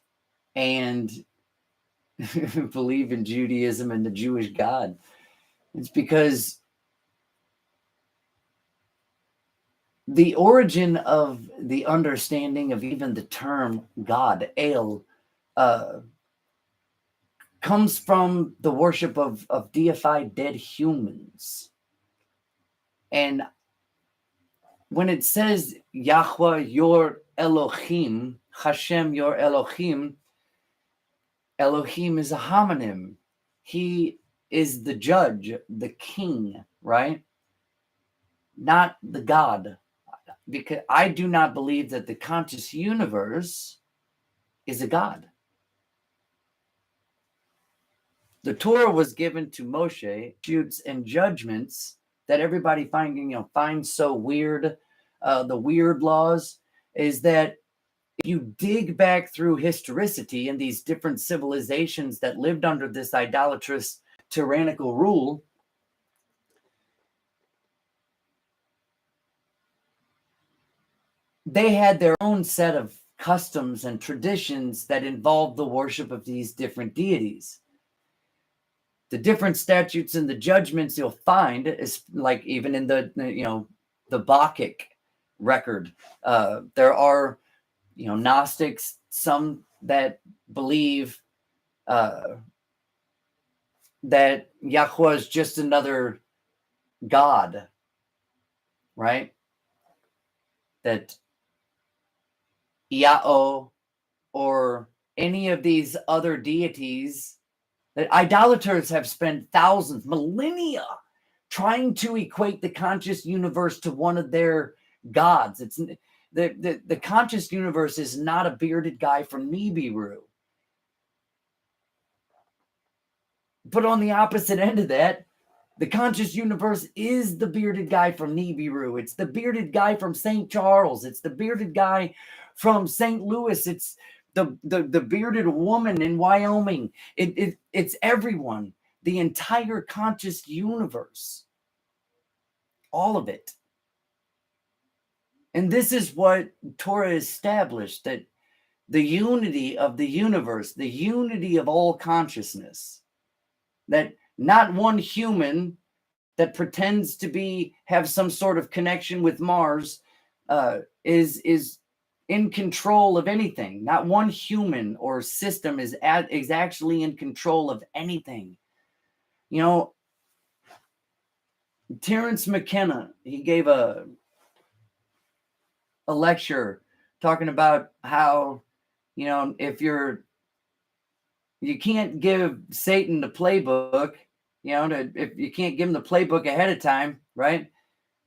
and believe in Judaism and the Jewish God? It's because the origin of the understanding of even the term God, El, comes from the worship of deified dead humans. And when it says Yahweh, your Elohim, Hashem, your Elohim, Elohim is a homonym. He is the judge, the king, right? Not the God. Because I do not believe that the conscious universe is a God. The Torah was given to Moshe, statutes and judgments that everybody finds so weird. The weird laws is that if you dig back through historicity and these different civilizations that lived under this idolatrous, tyrannical rule, they had their own set of customs and traditions that involved the worship of these different deities. The different statutes and the judgments you'll find is like even in the Bacchic record. There are Gnostics, some that believe that Yahweh is just another God, right? That Yahweh or any of these other deities, that idolaters have spent thousands, millennia, trying to equate the conscious universe to one of their gods. It's the conscious universe is not a bearded guy from Nibiru. But on the opposite end of that, the conscious universe is the bearded guy from Nibiru. It's the bearded guy from St. Charles. It's the bearded guy from St. Louis. It's the bearded woman in Wyoming. It's everyone, the entire conscious universe, all of it. And this is what Torah established, that the unity of the universe, the unity of all consciousness, that not one human that pretends to have some sort of connection with Mars is in control of anything. Not one human or system is actually in control of anything. Terence McKenna, he gave a lecture talking about how, if you can't give Satan the playbook, if you can't give him the playbook ahead of time, right?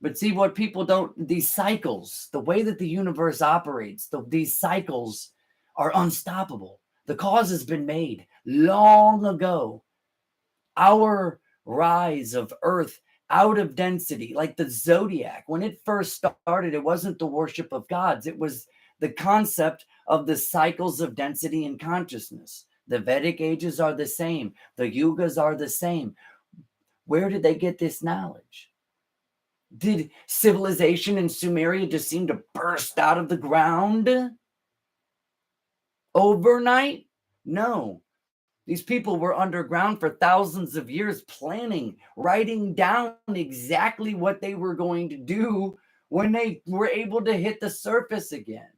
But see what people don't, these cycles, the way that the universe operates, these cycles are unstoppable. The cause has been made long ago. Our rise of Earth out of density, like the zodiac, when it first started, it wasn't the worship of gods. It was the concept of the cycles of density and consciousness. The Vedic ages are the same. The yugas are the same. Where did they get this knowledge? Did civilization in Sumeria just seem to burst out of the ground overnight? No. These people were underground for thousands of years, planning, writing down exactly what they were going to do when they were able to hit the surface again.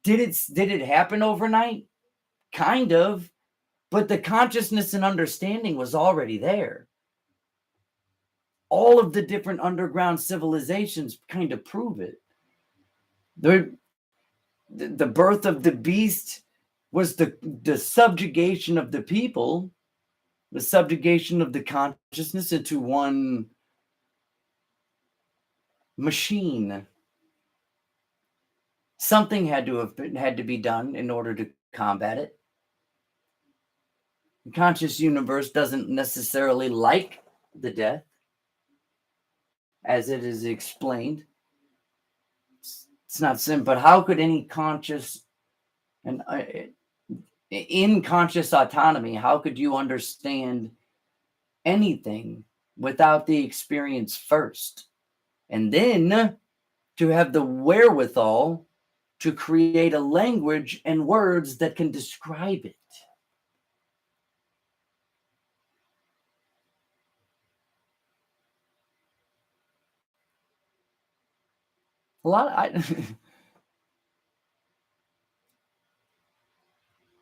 Did it happen overnight? Kind of, but the consciousness and understanding was already there. All of the different underground civilizations kind of prove it. The birth of the beast was the subjugation of the people, the subjugation of the consciousness into one machine. Something had to be done in order to combat it. The conscious universe doesn't necessarily like the death, as it is explained. It's not sin, but how could any conscious and in conscious autonomy, how could you understand anything without the experience first? And then to have the wherewithal to create a language and words that can describe it. A lot of, let's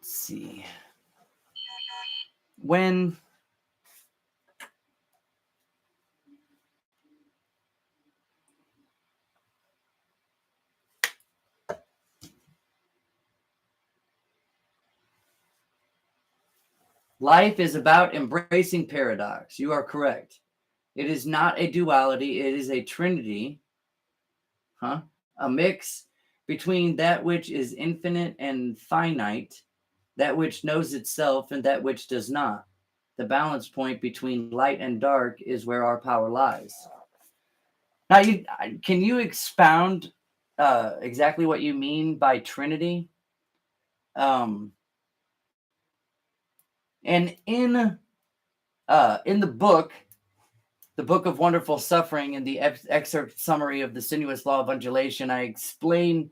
see. When life is about embracing paradox, you are correct. It is not a duality, it is a trinity, a mix between that which is infinite and finite, that which knows itself and that which does not. The balance point between light and dark is where our power lies. Now, can you expound exactly what you mean by Trinity? And in the book of Wonderful Suffering, in the excerpt summary of the Sinuous Law of Undulation, I explain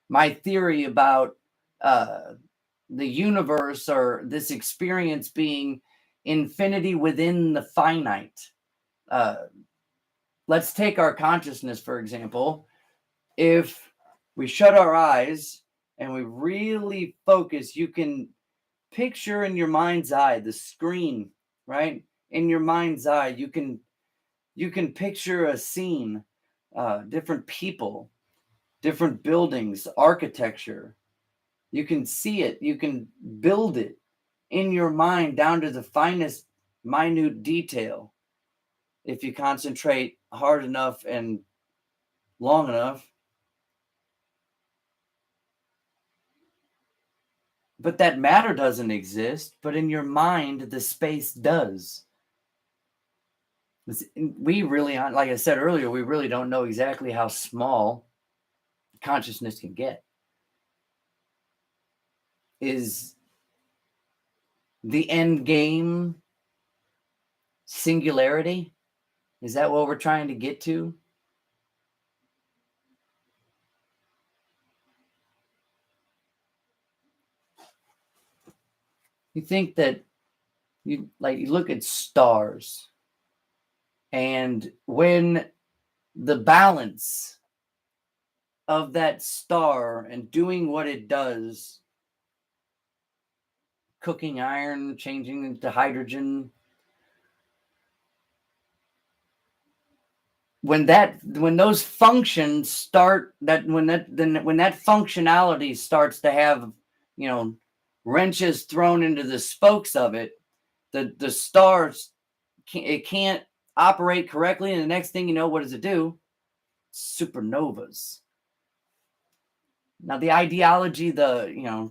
my theory about the universe, or this experience, being infinity within the finite. Let's take our consciousness, for example. If we shut our eyes and we really focus, you can picture in your mind's eye the screen, right? In your mind's eye, you can picture a scene, different people, different buildings, architecture. You can see it. You can build it in your mind down to the finest minute detail if you concentrate hard enough and long enough. But that matter doesn't exist, but in your mind, the space does. We really, like I said earlier, we really don't know exactly how small consciousness can get. Is the end game singularity? Is that what we're trying to get to? You think that you look at stars, and when the balance of that star and doing what it does, cooking iron, changing into hydrogen, when those functions start, when that functionality starts to have, wrenches thrown into the spokes of it, the stars can't operate correctly, and the next thing you know, what does it do? Supernovas. Now, the ideology, the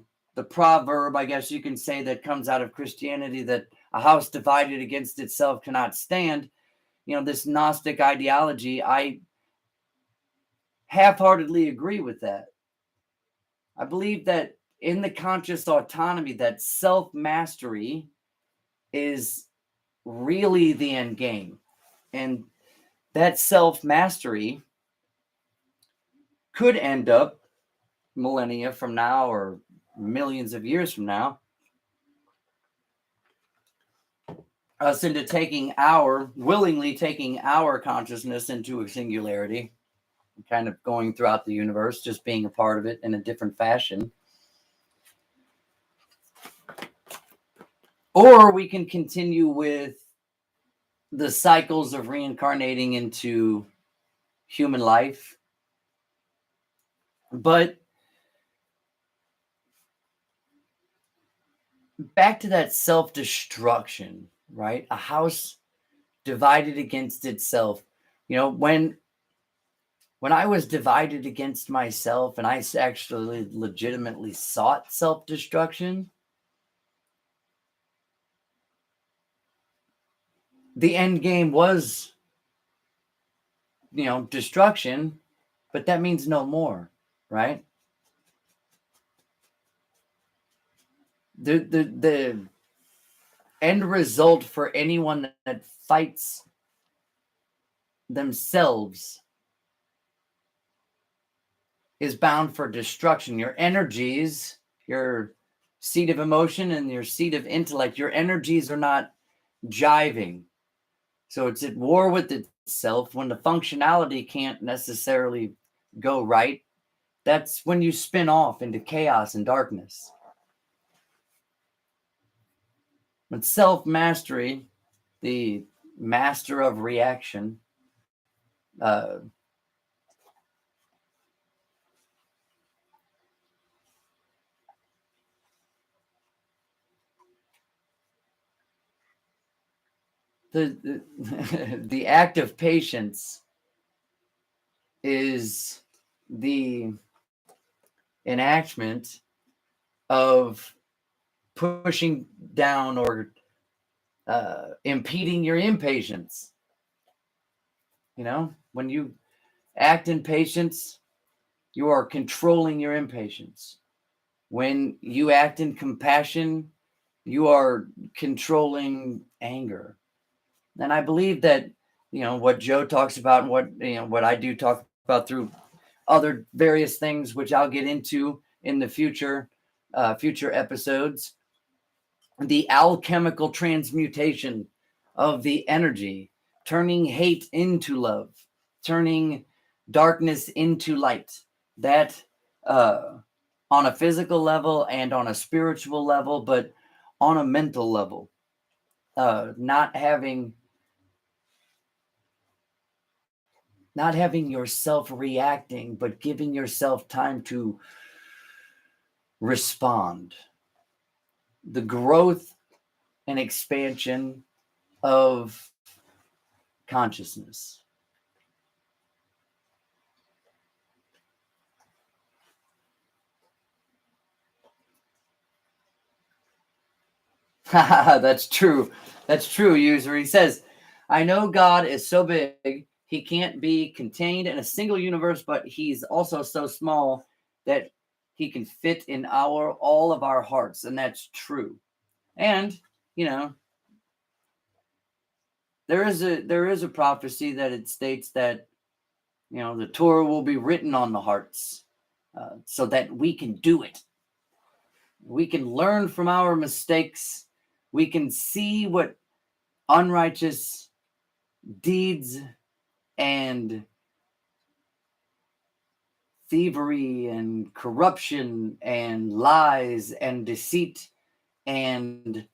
proverb, I guess you can say, that comes out of Christianity, that a house divided against itself cannot stand, this Gnostic ideology, I half-heartedly agree with that. I believe that in the conscious autonomy, that self-mastery is really the end game. And that self-mastery could end up millennia from now, or millions of years from now, us into willingly taking our consciousness into a singularity, kind of going throughout the universe, just being a part of it in a different fashion. Or we can continue with the cycles of reincarnating into human life. But back to that self-destruction, right? A house divided against itself. When when I was divided against myself and I actually legitimately sought self-destruction, the end game was, destruction, but that means no more, right? The end result for anyone that fights themselves is bound for destruction. Your energies, your seat of emotion and your seat of intellect, your energies are not jiving. So it's at war with itself. When the functionality can't necessarily go right, that's when you spin off into chaos and darkness. But self-mastery, the master of reaction, uh, the act of patience is the enactment of pushing down or impeding your impatience. When you act in patience, you are controlling your impatience. When you act in compassion, you are controlling anger. And I believe that, what Joe talks about and what I do talk about through other various things, which I'll get into in the future episodes, the alchemical transmutation of the energy, turning hate into love, turning darkness into light. That on a physical level and on a spiritual level, but on a mental level, not having yourself reacting, but giving yourself time to respond. The growth and expansion of consciousness. That's true. That's true, user. He says, I know God is so big, he can't be contained in a single universe, but he's also so small that he can fit in all of our hearts. And that's true. And, there is a prophecy that it states that, the Torah will be written on the hearts so that we can do it. We can learn from our mistakes. We can see what unrighteous deeds and thievery and corruption and lies and deceit and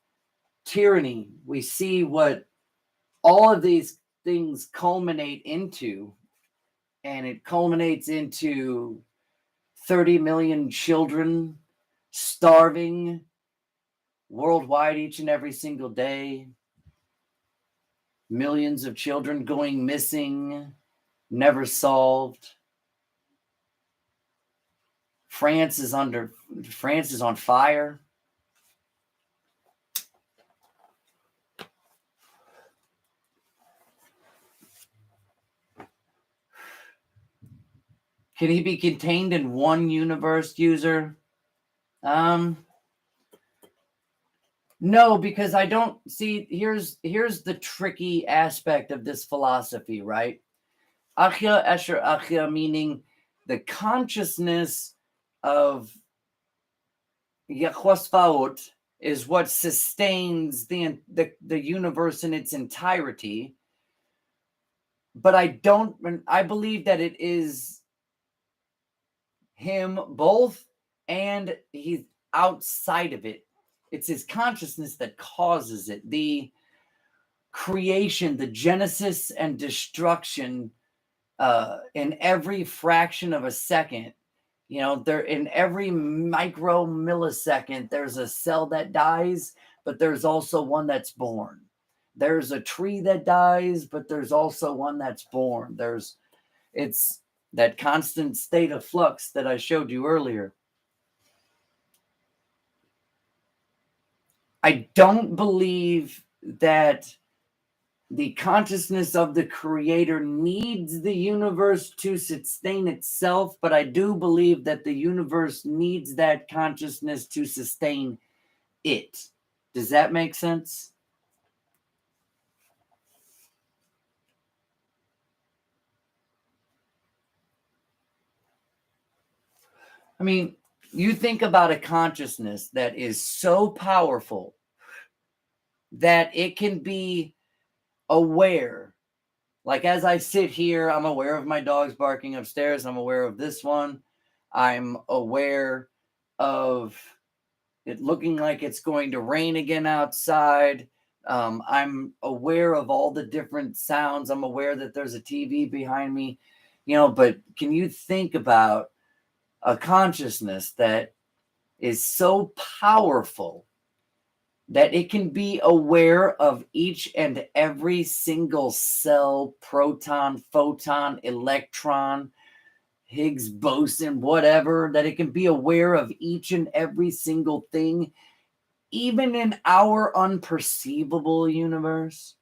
tyranny. We see what all of these things culminate into, and it culminates into 30 million children starving worldwide each and every single day, millions of children going missing, never solved. France is on fire. Can he be contained in one universe, user? No, because I don't see. Here's the tricky aspect of this philosophy, right? Achia Esher Achia, meaning the consciousness of Yachosfaot is what sustains the universe in its entirety. But I believe that it is him both, and he's outside of it. It's his consciousness that causes it. The creation, the genesis and destruction in every fraction of a second. There in every micro millisecond, there's a cell that dies, but there's also one that's born. There's a tree that dies, but there's also one that's born. It's that constant state of flux that I showed you earlier. I don't believe that the consciousness of the creator needs the universe to sustain itself, but I do believe that the universe needs that consciousness to sustain it. Does that make sense? I mean, you think about a consciousness that is so powerful that it can be aware. Like as I sit here, I'm aware of my dogs barking upstairs. I'm aware of this one. I'm aware of it looking like it's going to rain again outside. I'm aware of all the different sounds. I'm aware that there's a TV behind me, but can you think about a consciousness that is so powerful that it can be aware of each and every single cell, proton, photon, electron, Higgs boson, whatever, that it can be aware of each and every single thing, even in our unperceivable universe?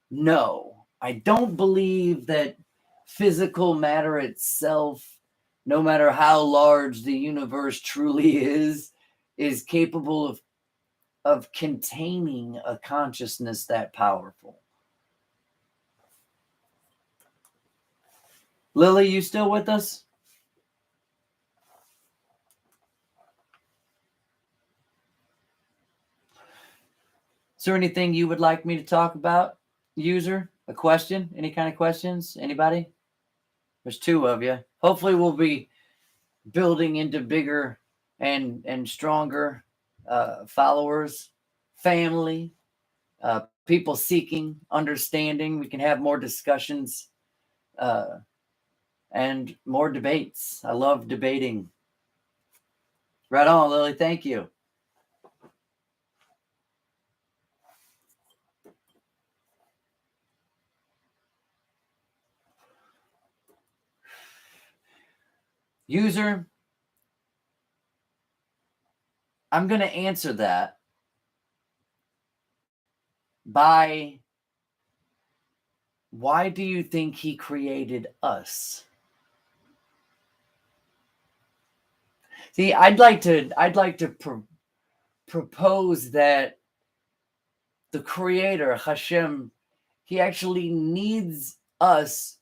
No, I don't believe that physical matter itself, no matter how large the universe truly is capable of containing a consciousness that powerful. Lily, you still with us? Is there anything you would like me to talk about, user? A question? Any kind of questions? Anybody? There's two of you. Hopefully we'll be building into bigger and stronger followers, family, people seeking understanding. We can have more discussions and more debates. I love debating. Right on, Lily. Thank you. User, I'm going to answer that by why do you think he created us? See, I'd like to propose that the creator, Hashem, he actually needs us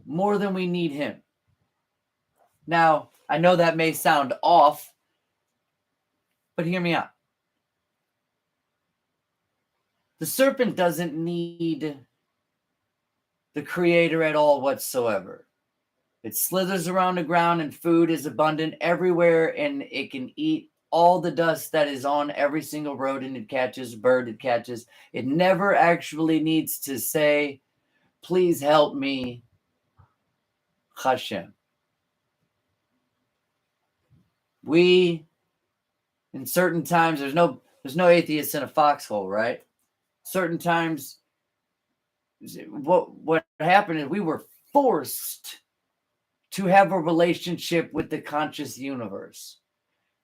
more than we need him. Now, I know that may sound off, but hear me out. The serpent doesn't need the creator at all whatsoever. It slithers around the ground and food is abundant everywhere, and it can eat all the dust that is on every single rodent it catches, bird it catches. It never actually needs to say, please help me, Hashem. We, in certain times, there's no atheists in a foxhole, right? Certain times, what happened is we were forced to have a relationship with the conscious universe.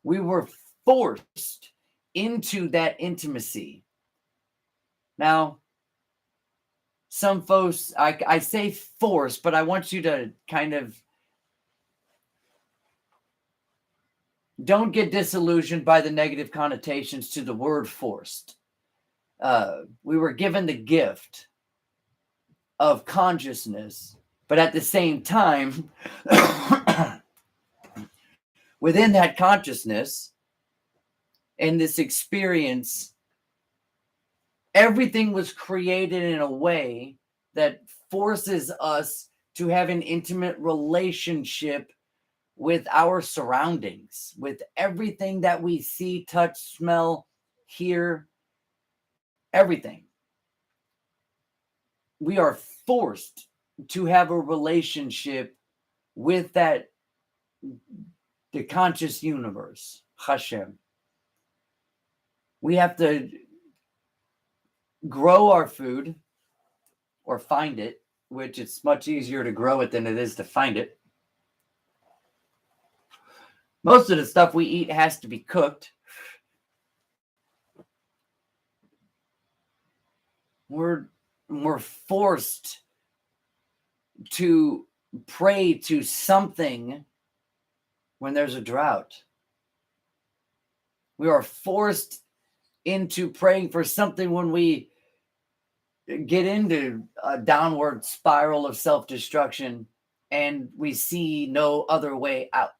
We were forced into that intimacy. Now, some folks, I say forced, but I want you to kind of don't get disillusioned by the negative connotations to the word forced. We were given the gift of consciousness, but at the same time, within that consciousness and this experience, everything was created in a way that forces us to have an intimate relationship with our surroundings, with everything that we see, touch, smell, hear, everything. We are forced to have a relationship with the conscious universe, Hashem. We have to grow our food or find it, which it's much easier to grow it than it is to find it. Most of the stuff we eat has to be cooked. We're forced to pray to something when there's a drought. We are forced into praying for something when we get into a downward spiral of self-destruction and we see no other way out.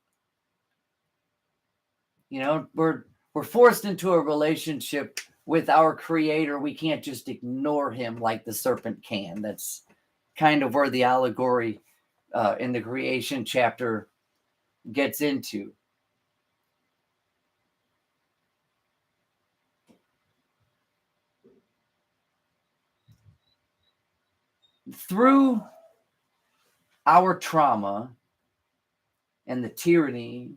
You know, we're forced into a relationship with our creator. We can't just ignore him like the serpent can. That's kind of where the allegory in the creation chapter gets into. Through our trauma and the tyranny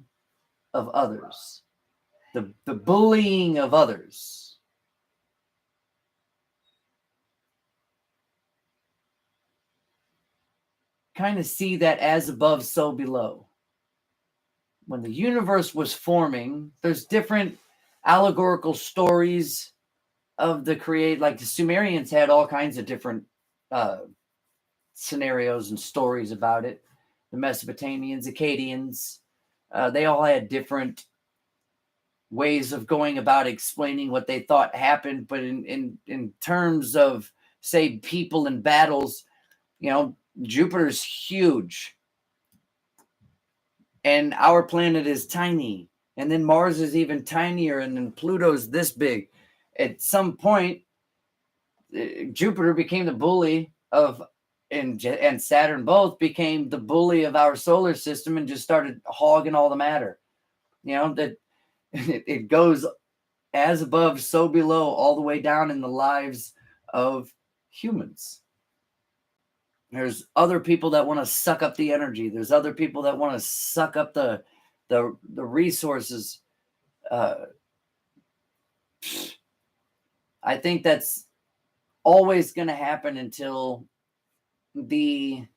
of others, the bullying of others, kind of see that as above, so below. When the universe was forming, there's different allegorical stories of the create. Like the Sumerians had all kinds of different scenarios and stories about it. The Mesopotamians, Akkadians, they all had different ways of going about explaining what they thought happened. But in terms of, say, people and battles, you know, Jupiter's huge. And our planet is tiny. And then Mars is even tinier. And then Pluto's this big. At some point, Jupiter became the bully of, and Saturn both became the bully of our solar system and just started hogging all the matter. You know, that it goes as above, so below, all the way down in the lives of humans. There's other people that want to suck up the energy. There's other people that want to suck up the resources. I think that's always going to happen until the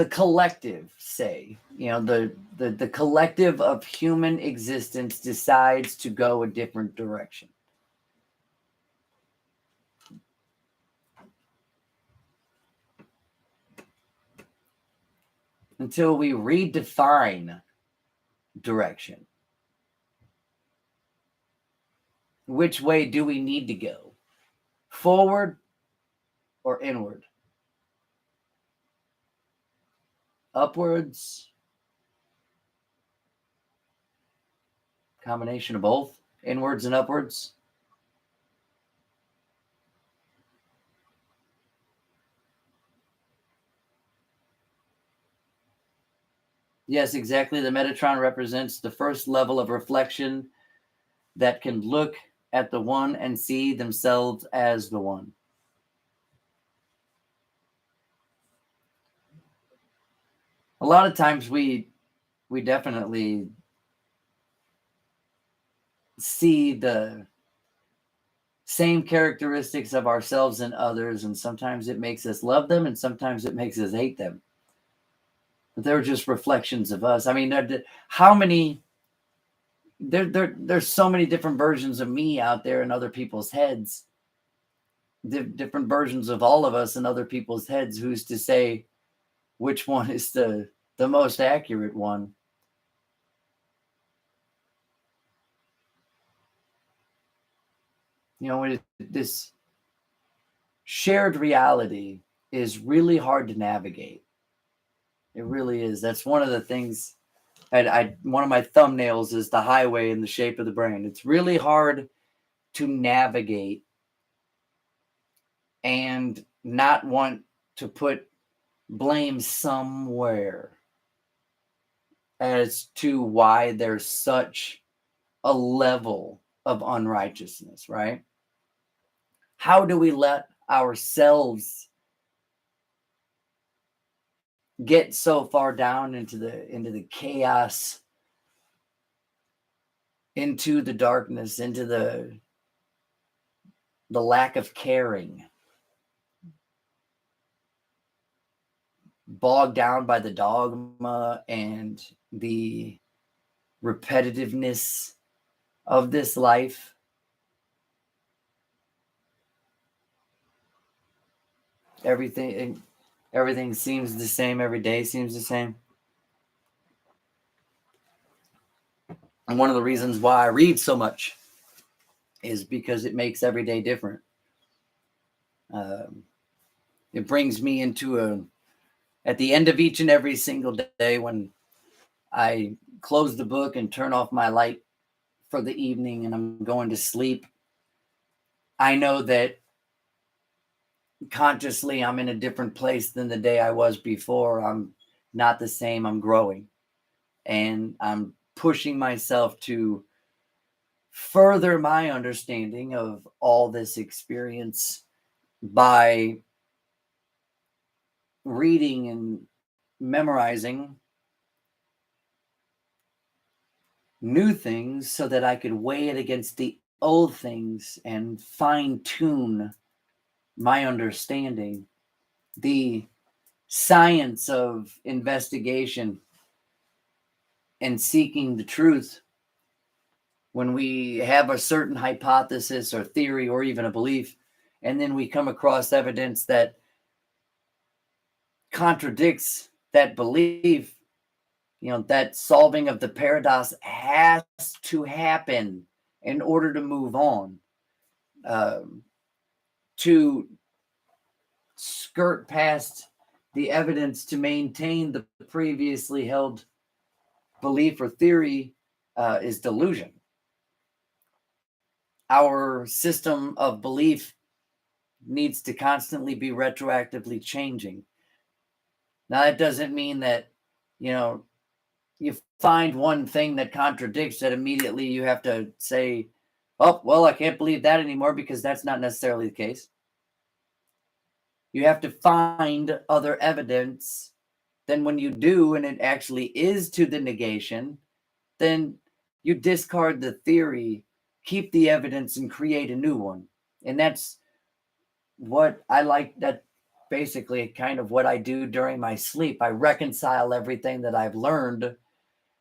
collective, say, you know, the collective of human existence decides to go a different direction. Until we redefine direction. Which way do we need to go? Forward or inward? Upwards? Combination of both? Inwards and upwards? Yes, exactly. The Metatron represents the first level of reflection that can look at the one and see themselves as the one. A lot of times we definitely see the same characteristics of ourselves and others, and sometimes it makes us love them and sometimes it makes us hate them. But they're just reflections of us. I mean, how many there's so many different versions of me out there in other people's heads, different versions of all of us in other people's heads. Who's to say which one is the most accurate one? You know, this shared reality is really hard to navigate. It really is. That's one of the things. One of my thumbnails is the highway in the shape of the brain. It's really hard to navigate and not want to put blame somewhere as to why there's such a level of unrighteousness, right? How do we let ourselves get so far down into the chaos, into the darkness, into the lack of caring, bogged down by the dogma and the repetitiveness of this life. Everything seems the same. Every day seems the same. And one of the reasons why I read so much is because it makes every day different. It brings me into at the end of each and every single day, when I close the book and turn off my light for the evening and I'm going to sleep, I know that consciously I'm in a different place than the day I was before. I'm not the same. I'm growing, and I'm pushing myself to further my understanding of all this experience by reading and memorizing new things so that I could weigh it against the old things and fine tune my understanding. The science of investigation and seeking the truth, when we have a certain hypothesis or theory or even a belief, and then we come across evidence that contradicts that belief, that solving of the paradox has to happen in order to move on. To skirt past the evidence to maintain the previously held belief or theory is delusion. Our system of belief needs to constantly be retroactively changing. Now, that doesn't mean that, you find one thing that contradicts that immediately you have to say, oh, well, I can't believe that anymore, because that's not necessarily the case. You have to find other evidence. Then when you do, and it actually is to the negation, then you discard the theory, keep the evidence, and create a new one. And that's what I like. That basically kind of what I do during my sleep. I reconcile everything that I've learned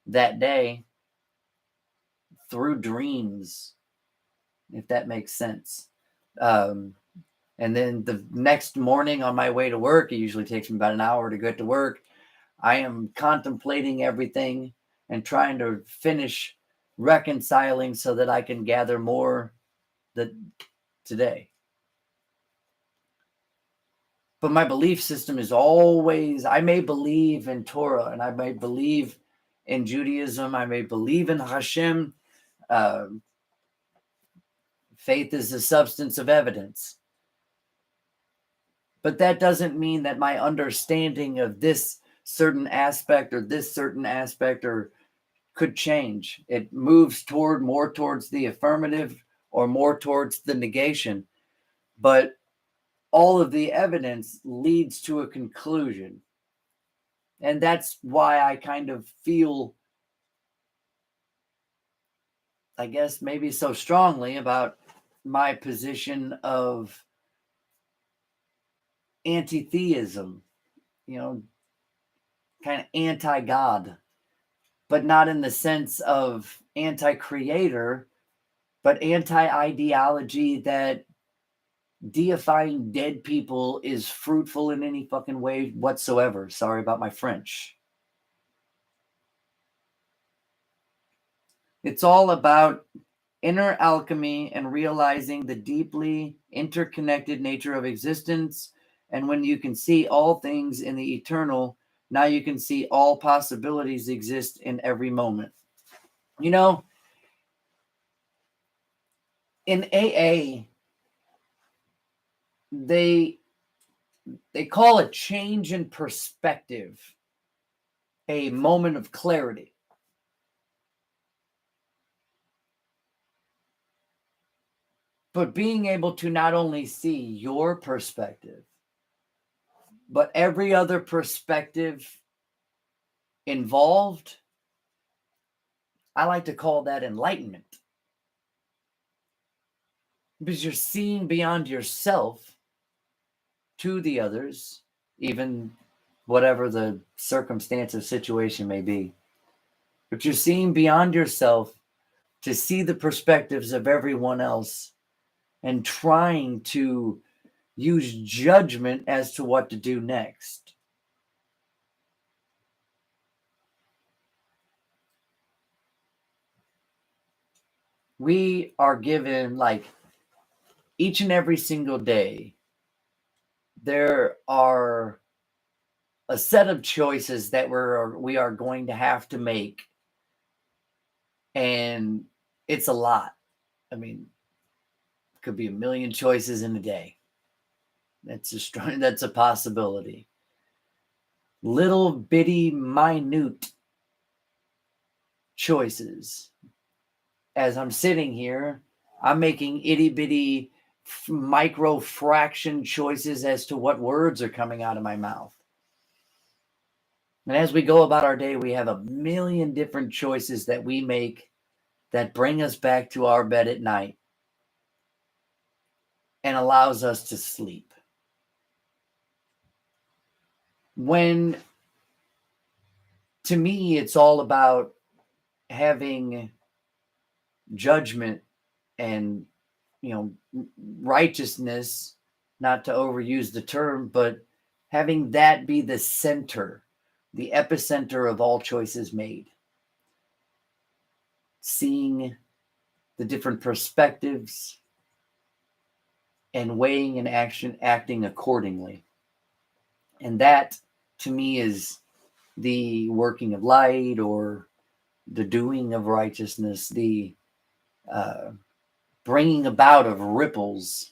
that day through dreams, if that makes sense. And then the next morning on my way to work, it usually takes me about an hour to get to work, I am contemplating everything and trying to finish reconciling so that I can gather more today. But my belief system is always, I may believe in Torah, and I may believe in Judaism, I may believe in Hashem. Faith is the substance of evidence. But that doesn't mean that my understanding of this certain aspect or this certain aspect or could change. It moves more towards the affirmative or more towards the negation. But all of the evidence leads to a conclusion. And that's why I kind of feel, I guess, maybe so strongly about my position of anti-theism, kind of anti-God, but not in the sense of anti-creator, but anti-ideology that deifying dead people is fruitful in any fucking way whatsoever. Sorry about my French. It's all about inner alchemy and realizing the deeply interconnected nature of existence. And when you can see all things in the eternal, now you can see all possibilities exist in every moment. In AA, they call a change in perspective a moment of clarity. But being able to not only see your perspective, but every other perspective involved, I like to call that enlightenment. because you're seeing beyond yourself to the others, even whatever the circumstance or situation may be. But you're seeing beyond yourself to see the perspectives of everyone else and trying to use judgment as to what to do next. We are given, like, each and every single day, there are a set of choices that we are going to have to make, and it's a lot. I mean, it could be a million choices in a day. That's a possibility. Little bitty minute choices. As I'm sitting here, I'm making itty bitty micro fraction choices as to what words are coming out of my mouth. And as we go about our day, we have a million different choices that we make that bring us back to our bed at night and allows us to sleep. When, to me, it's all about having judgment and, righteousness, not to overuse the term, but having that be the center, the epicenter of all choices made. Seeing the different perspectives and weighing and acting accordingly. And that, to me, is the working of light, or the doing of righteousness, the bringing about of ripples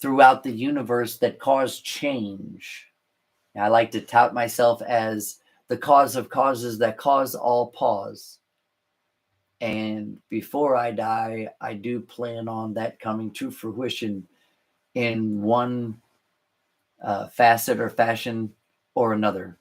throughout the universe that cause change. I like to tout myself as the cause of causes that cause all pause. And before I die, I do plan on that coming to fruition in one facet or fashion or another.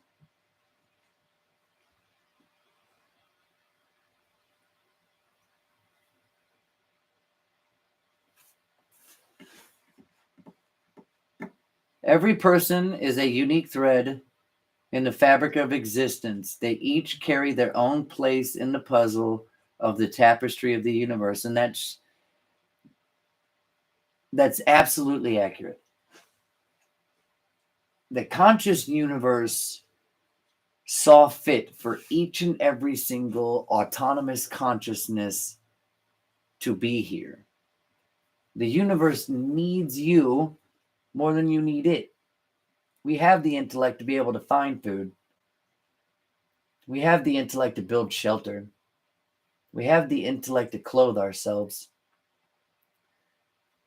Every person is a unique thread in the fabric of existence. They each carry their own place in the puzzle of the tapestry of the universe. And that's absolutely accurate. The conscious universe saw fit for each and every single autonomous consciousness to be here. The universe needs you more than you need it. We have the intellect to be able to find food. We have the intellect to build shelter. We have the intellect to clothe ourselves.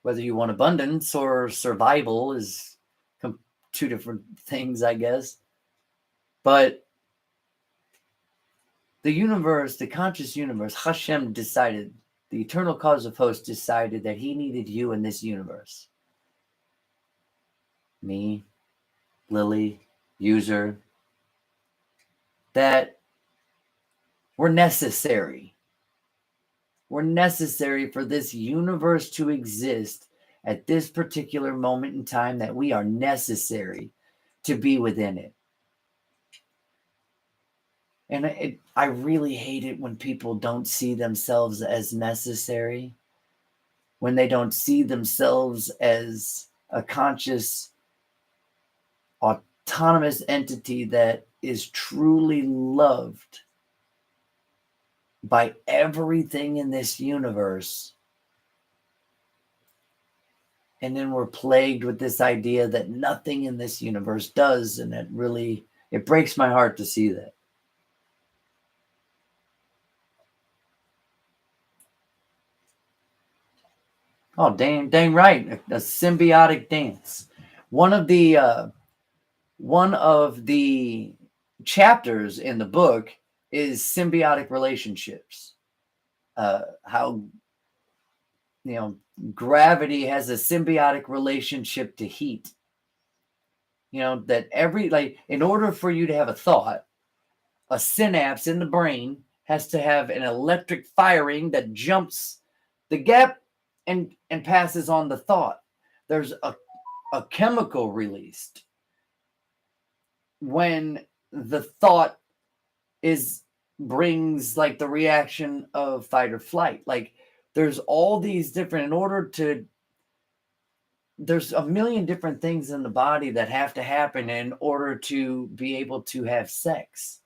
Whether you want abundance or survival is two different things, I guess. But the universe, the conscious universe, Hashem decided, the eternal cause of hosts decided that he needed you in this universe. Me, Lily, User, that we're necessary. We're necessary for this universe to exist at this particular moment in time, that we are necessary to be within it. And I really hate it when people don't see themselves as necessary, when they don't see themselves as a conscious, autonomous entity that is truly loved by everything in this universe. And then we're plagued with this idea that nothing in this universe does. And it breaks my heart to see that. Oh, dang right. A symbiotic dance. One of the chapters in the book is symbiotic relationships. How, gravity has a symbiotic relationship to heat. That in order for you to have a thought, a synapse in the brain has to have an electric firing that jumps the gap and passes on the thought. There's a chemical released when the thought brings like the reaction of fight or flight. Like there's all these different, there's a million different things in the body that have to happen in order to be able to have sex.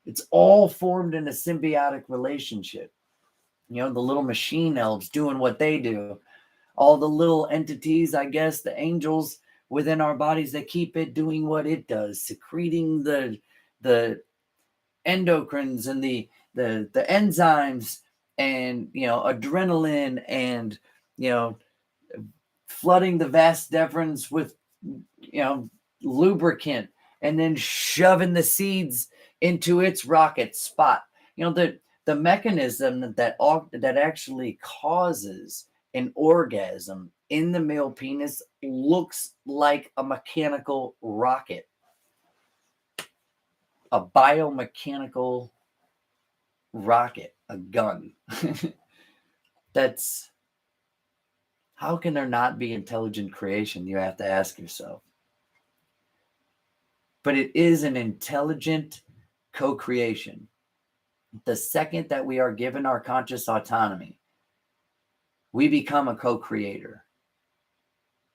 It's all formed in a symbiotic relationship. The little machine elves doing what they do, all the little entities, I guess, the angels within our bodies that keep it doing what it does, secreting the endocrines and the enzymes and adrenaline and flooding the vas deferens with lubricant and then shoving the seeds into its rocket spot. The mechanism that actually causes an orgasm in the male penis looks like a mechanical rocket, a biomechanical rocket, a gun. That's how can there not be intelligent creation? You have to ask yourself. But it is an intelligent co-creation. The second that we are given our conscious autonomy, we become a co-creator.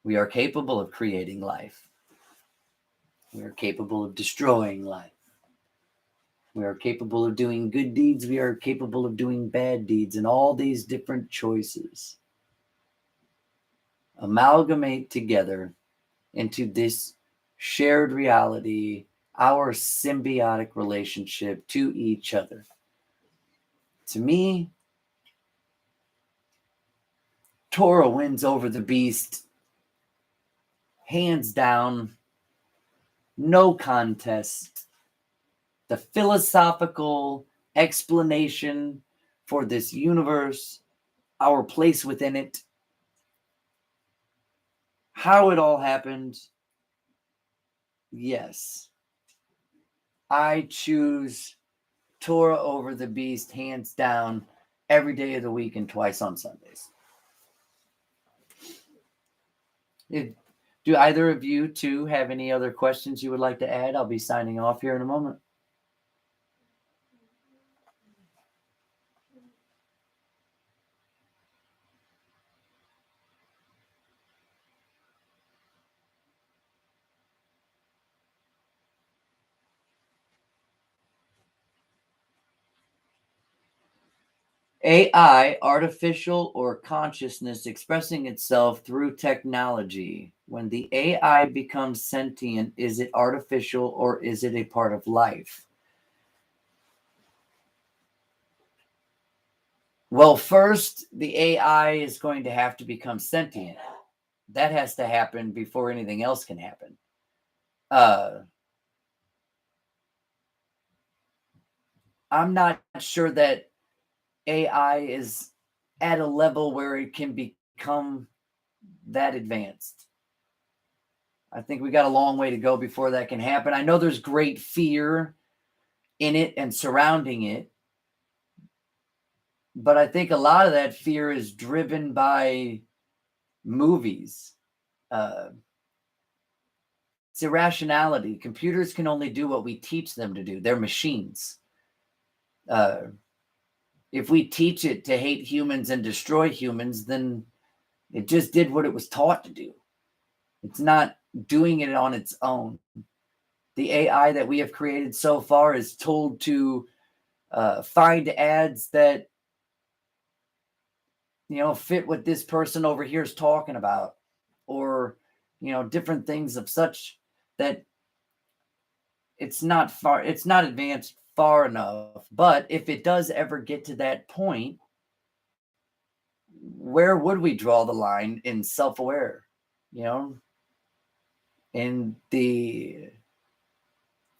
We are capable of creating life. We are capable of destroying life. We are capable of doing good deeds. We are capable of doing bad deeds, and all these different choices amalgamate together into this shared reality, our symbiotic relationship to each other. To me, Torah wins over the beast, hands down, no contest. The philosophical explanation for this universe, our place within it, how it all happened, yes. I choose Torah over the beast, hands down, every day of the week and twice on Sundays. Do either of you two have any other questions you would like to add? I'll be signing off here in a moment. AI, artificial or consciousness expressing itself through technology. When the AI becomes sentient, is it artificial or is it a part of life? Well, first, the AI is going to have to become sentient. That has to happen before anything else can happen. I'm not sure that AI is at a level where it can become that advanced. I think we got a long way to go before that can happen. I know there's great fear in it and surrounding it, but I think a lot of that fear is driven by movies. It's irrationality. Computers can only do what we teach them to do. They're machines. If we teach it to hate humans and destroy humans, then it just did what it was taught to do. It's not doing it on its own. The AI that we have created so far is told to find ads that fit what this person over here is talking about, or different things of such that it's not advanced far enough. But if it does ever get to that point, where would we draw the line in self-aware? In the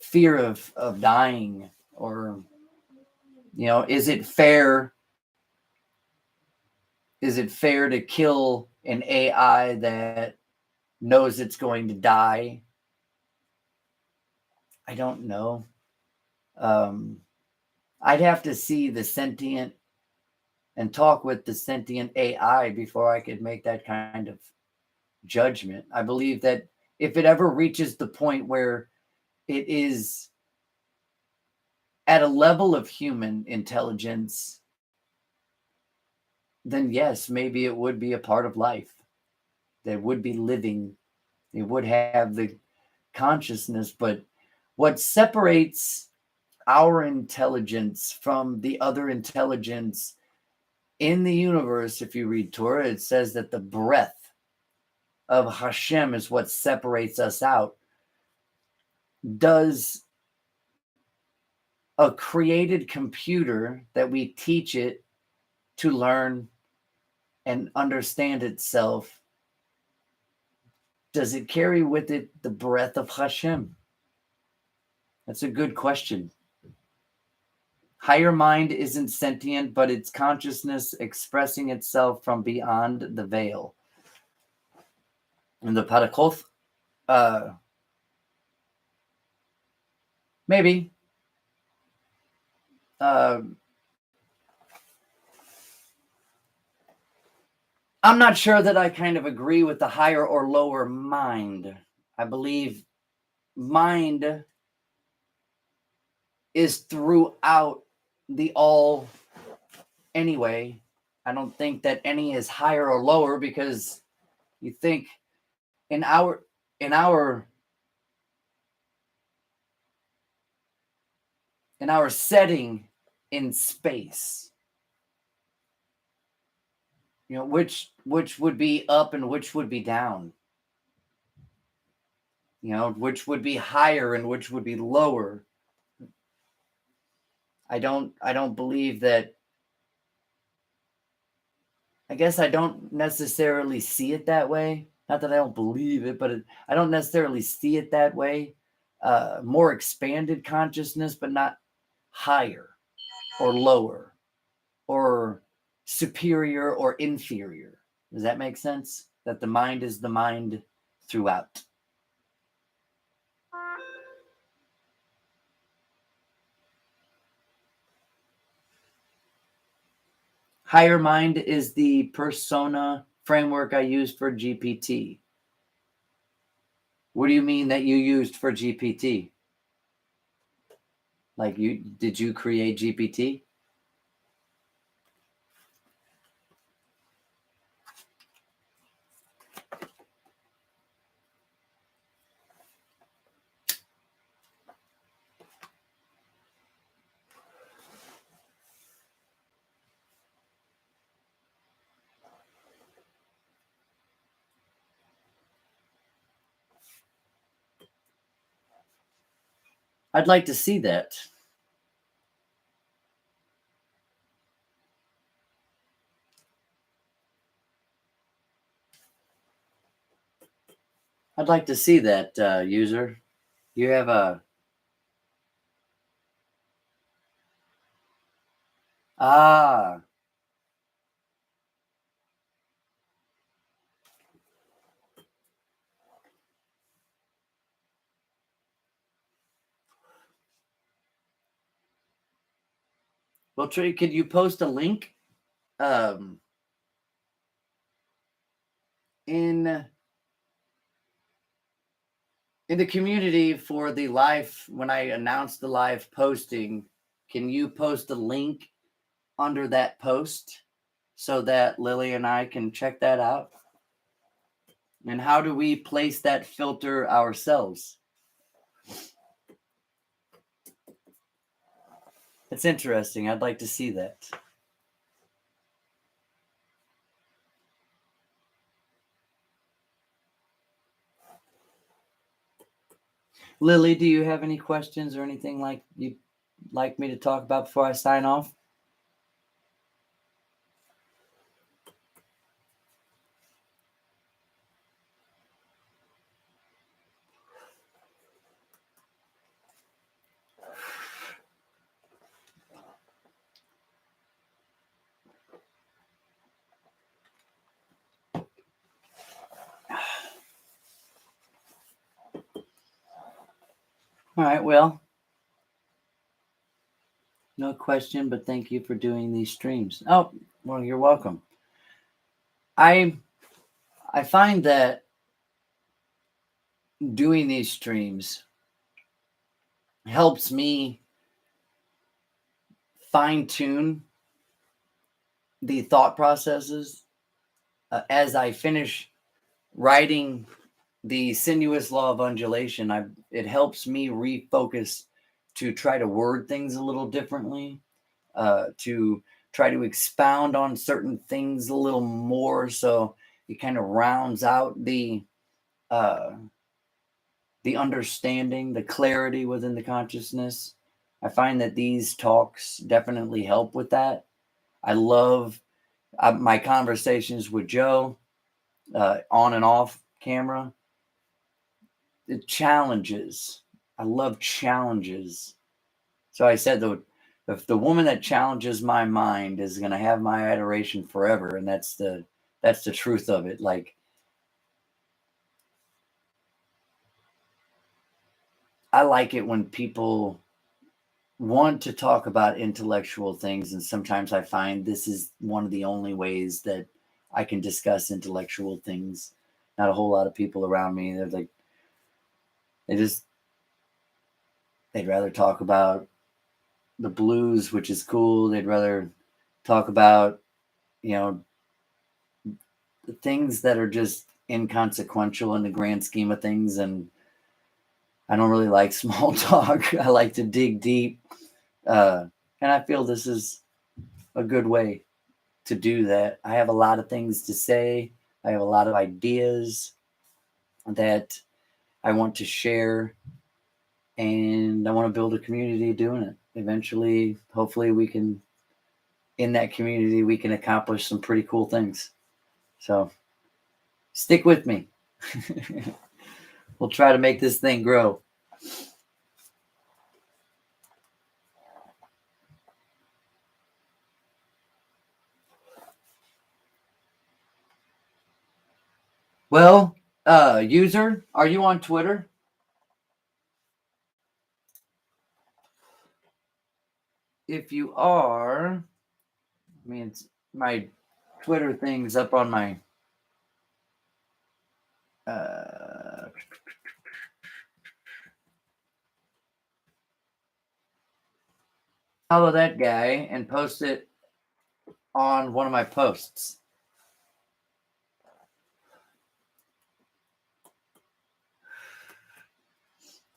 fear of dying, or is it fair to kill an AI that knows it's going to die? I don't know. I'd have to see the sentient and talk with the sentient AI before I could make that kind of judgment. I believe that if it ever reaches the point where it is at a level of human intelligence, then yes, maybe it would be a part of life. They would be living. They would have the consciousness. But what separates our intelligence from the other intelligence in the universe, if you read Torah, it says that the breath of Hashem is what separates us out. Does a created computer that we teach it to learn and understand itself, does it carry with it the breath of Hashem? That's a good question. Higher mind isn't sentient, but it's consciousness expressing itself from beyond the veil. In the Parakoth, maybe. I'm not sure that I kind of agree with the higher or lower mind. I believe mind is throughout the all anyway. I don't think that any is higher or lower, because you think in our setting in space, you know, which would be up and which would be down, you know, which would be higher and which would be lower. I don't believe that. I guess I don't necessarily see it that way. Not that I don't believe it, but I don't necessarily see it that way. More expanded consciousness, but not higher or lower or superior or inferior. Does that make sense? That the mind is the mind throughout. Higher mind is the persona framework I use for GPT. What do you mean that you used for GPT? Like, did you create GPT? I'd like to see that. I'd like to see that, user. You have a... Ah. Well, Trey, could you post a link in the community for the live, when I announce the live posting? Can you post a link under that post so that Lily and I can check that out? And how do we place that filter ourselves? It's interesting. I'd like to see that. Lily, do you have any questions or anything like you'd like me to talk about before I sign off? All right, well, no question, but thank you for doing these streams. Oh, Well, you're welcome. I find that doing these streams helps me fine tune the thought processes as I finish writing the sinuous law of undulation. It helps me refocus to try to word things a little differently, to try to expound on certain things a little more, so it kind of rounds out uh, the understanding, the clarity within the consciousness. I find that these talks definitely help with that. I love my conversations with Joe, on and off camera. The challenges. I love challenges. So I said, if the woman that challenges my mind is going to have my adoration forever, and that's the truth of it. Like, I like it when people want to talk about intellectual things, and sometimes I find this is one of the only ways that I can discuss intellectual things. Not a whole lot of people around me, they're like, they just they'd rather talk about the blues, which is cool. They'd rather talk about, you know, the things that are just inconsequential in the grand scheme of things. And I don't really like small talk. I like to dig deep. And I feel this is a good way to do that. I have a lot of things to say. I have a lot of ideas that I want to share, and I want to build a community doing it. Eventually, hopefully, in that community, we can accomplish some pretty cool things. So stick with me. We'll try to make this thing grow. Well, user, are you on Twitter? If you are, I mean, it's my Twitter thing's up on my follow that guy and post it on one of my posts.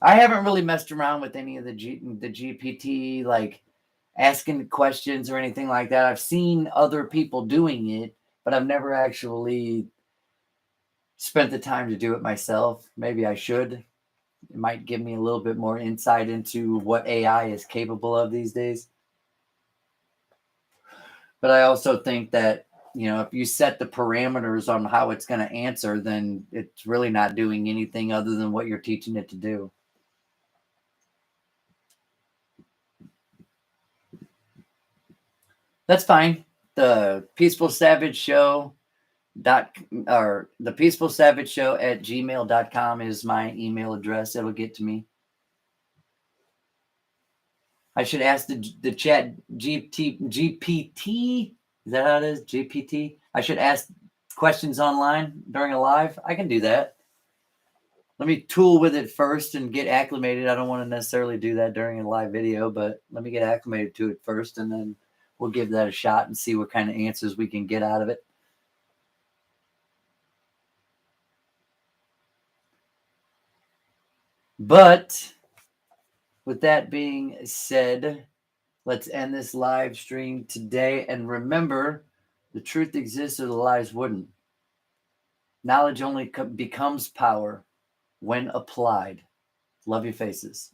I haven't really messed around with any of the GPT, like asking questions or anything like that. I've seen other people doing it, but I've never actually spent the time to do it myself. Maybe I should. It might give me a little bit more insight into what AI is capable of these days. But I also think that, if you set the parameters on how it's going to answer, then it's really not doing anything other than what you're teaching it to do. That's fine. The Peaceful Savage Show the Peaceful Savage Show at gmail.com is my email address. It'll get to me. I should ask the chat GPT. Is that how it is? GPT? I should ask questions online during a live. I can do that. Let me tool with it first and get acclimated. I don't want to necessarily do that during a live video, but let me get acclimated to it first, and then we'll give that a shot and see what kind of answers we can get out of it. But with that being said, let's end this live stream today. And remember, the truth exists or the lies wouldn't. Knowledge only becomes power when applied. Love your faces.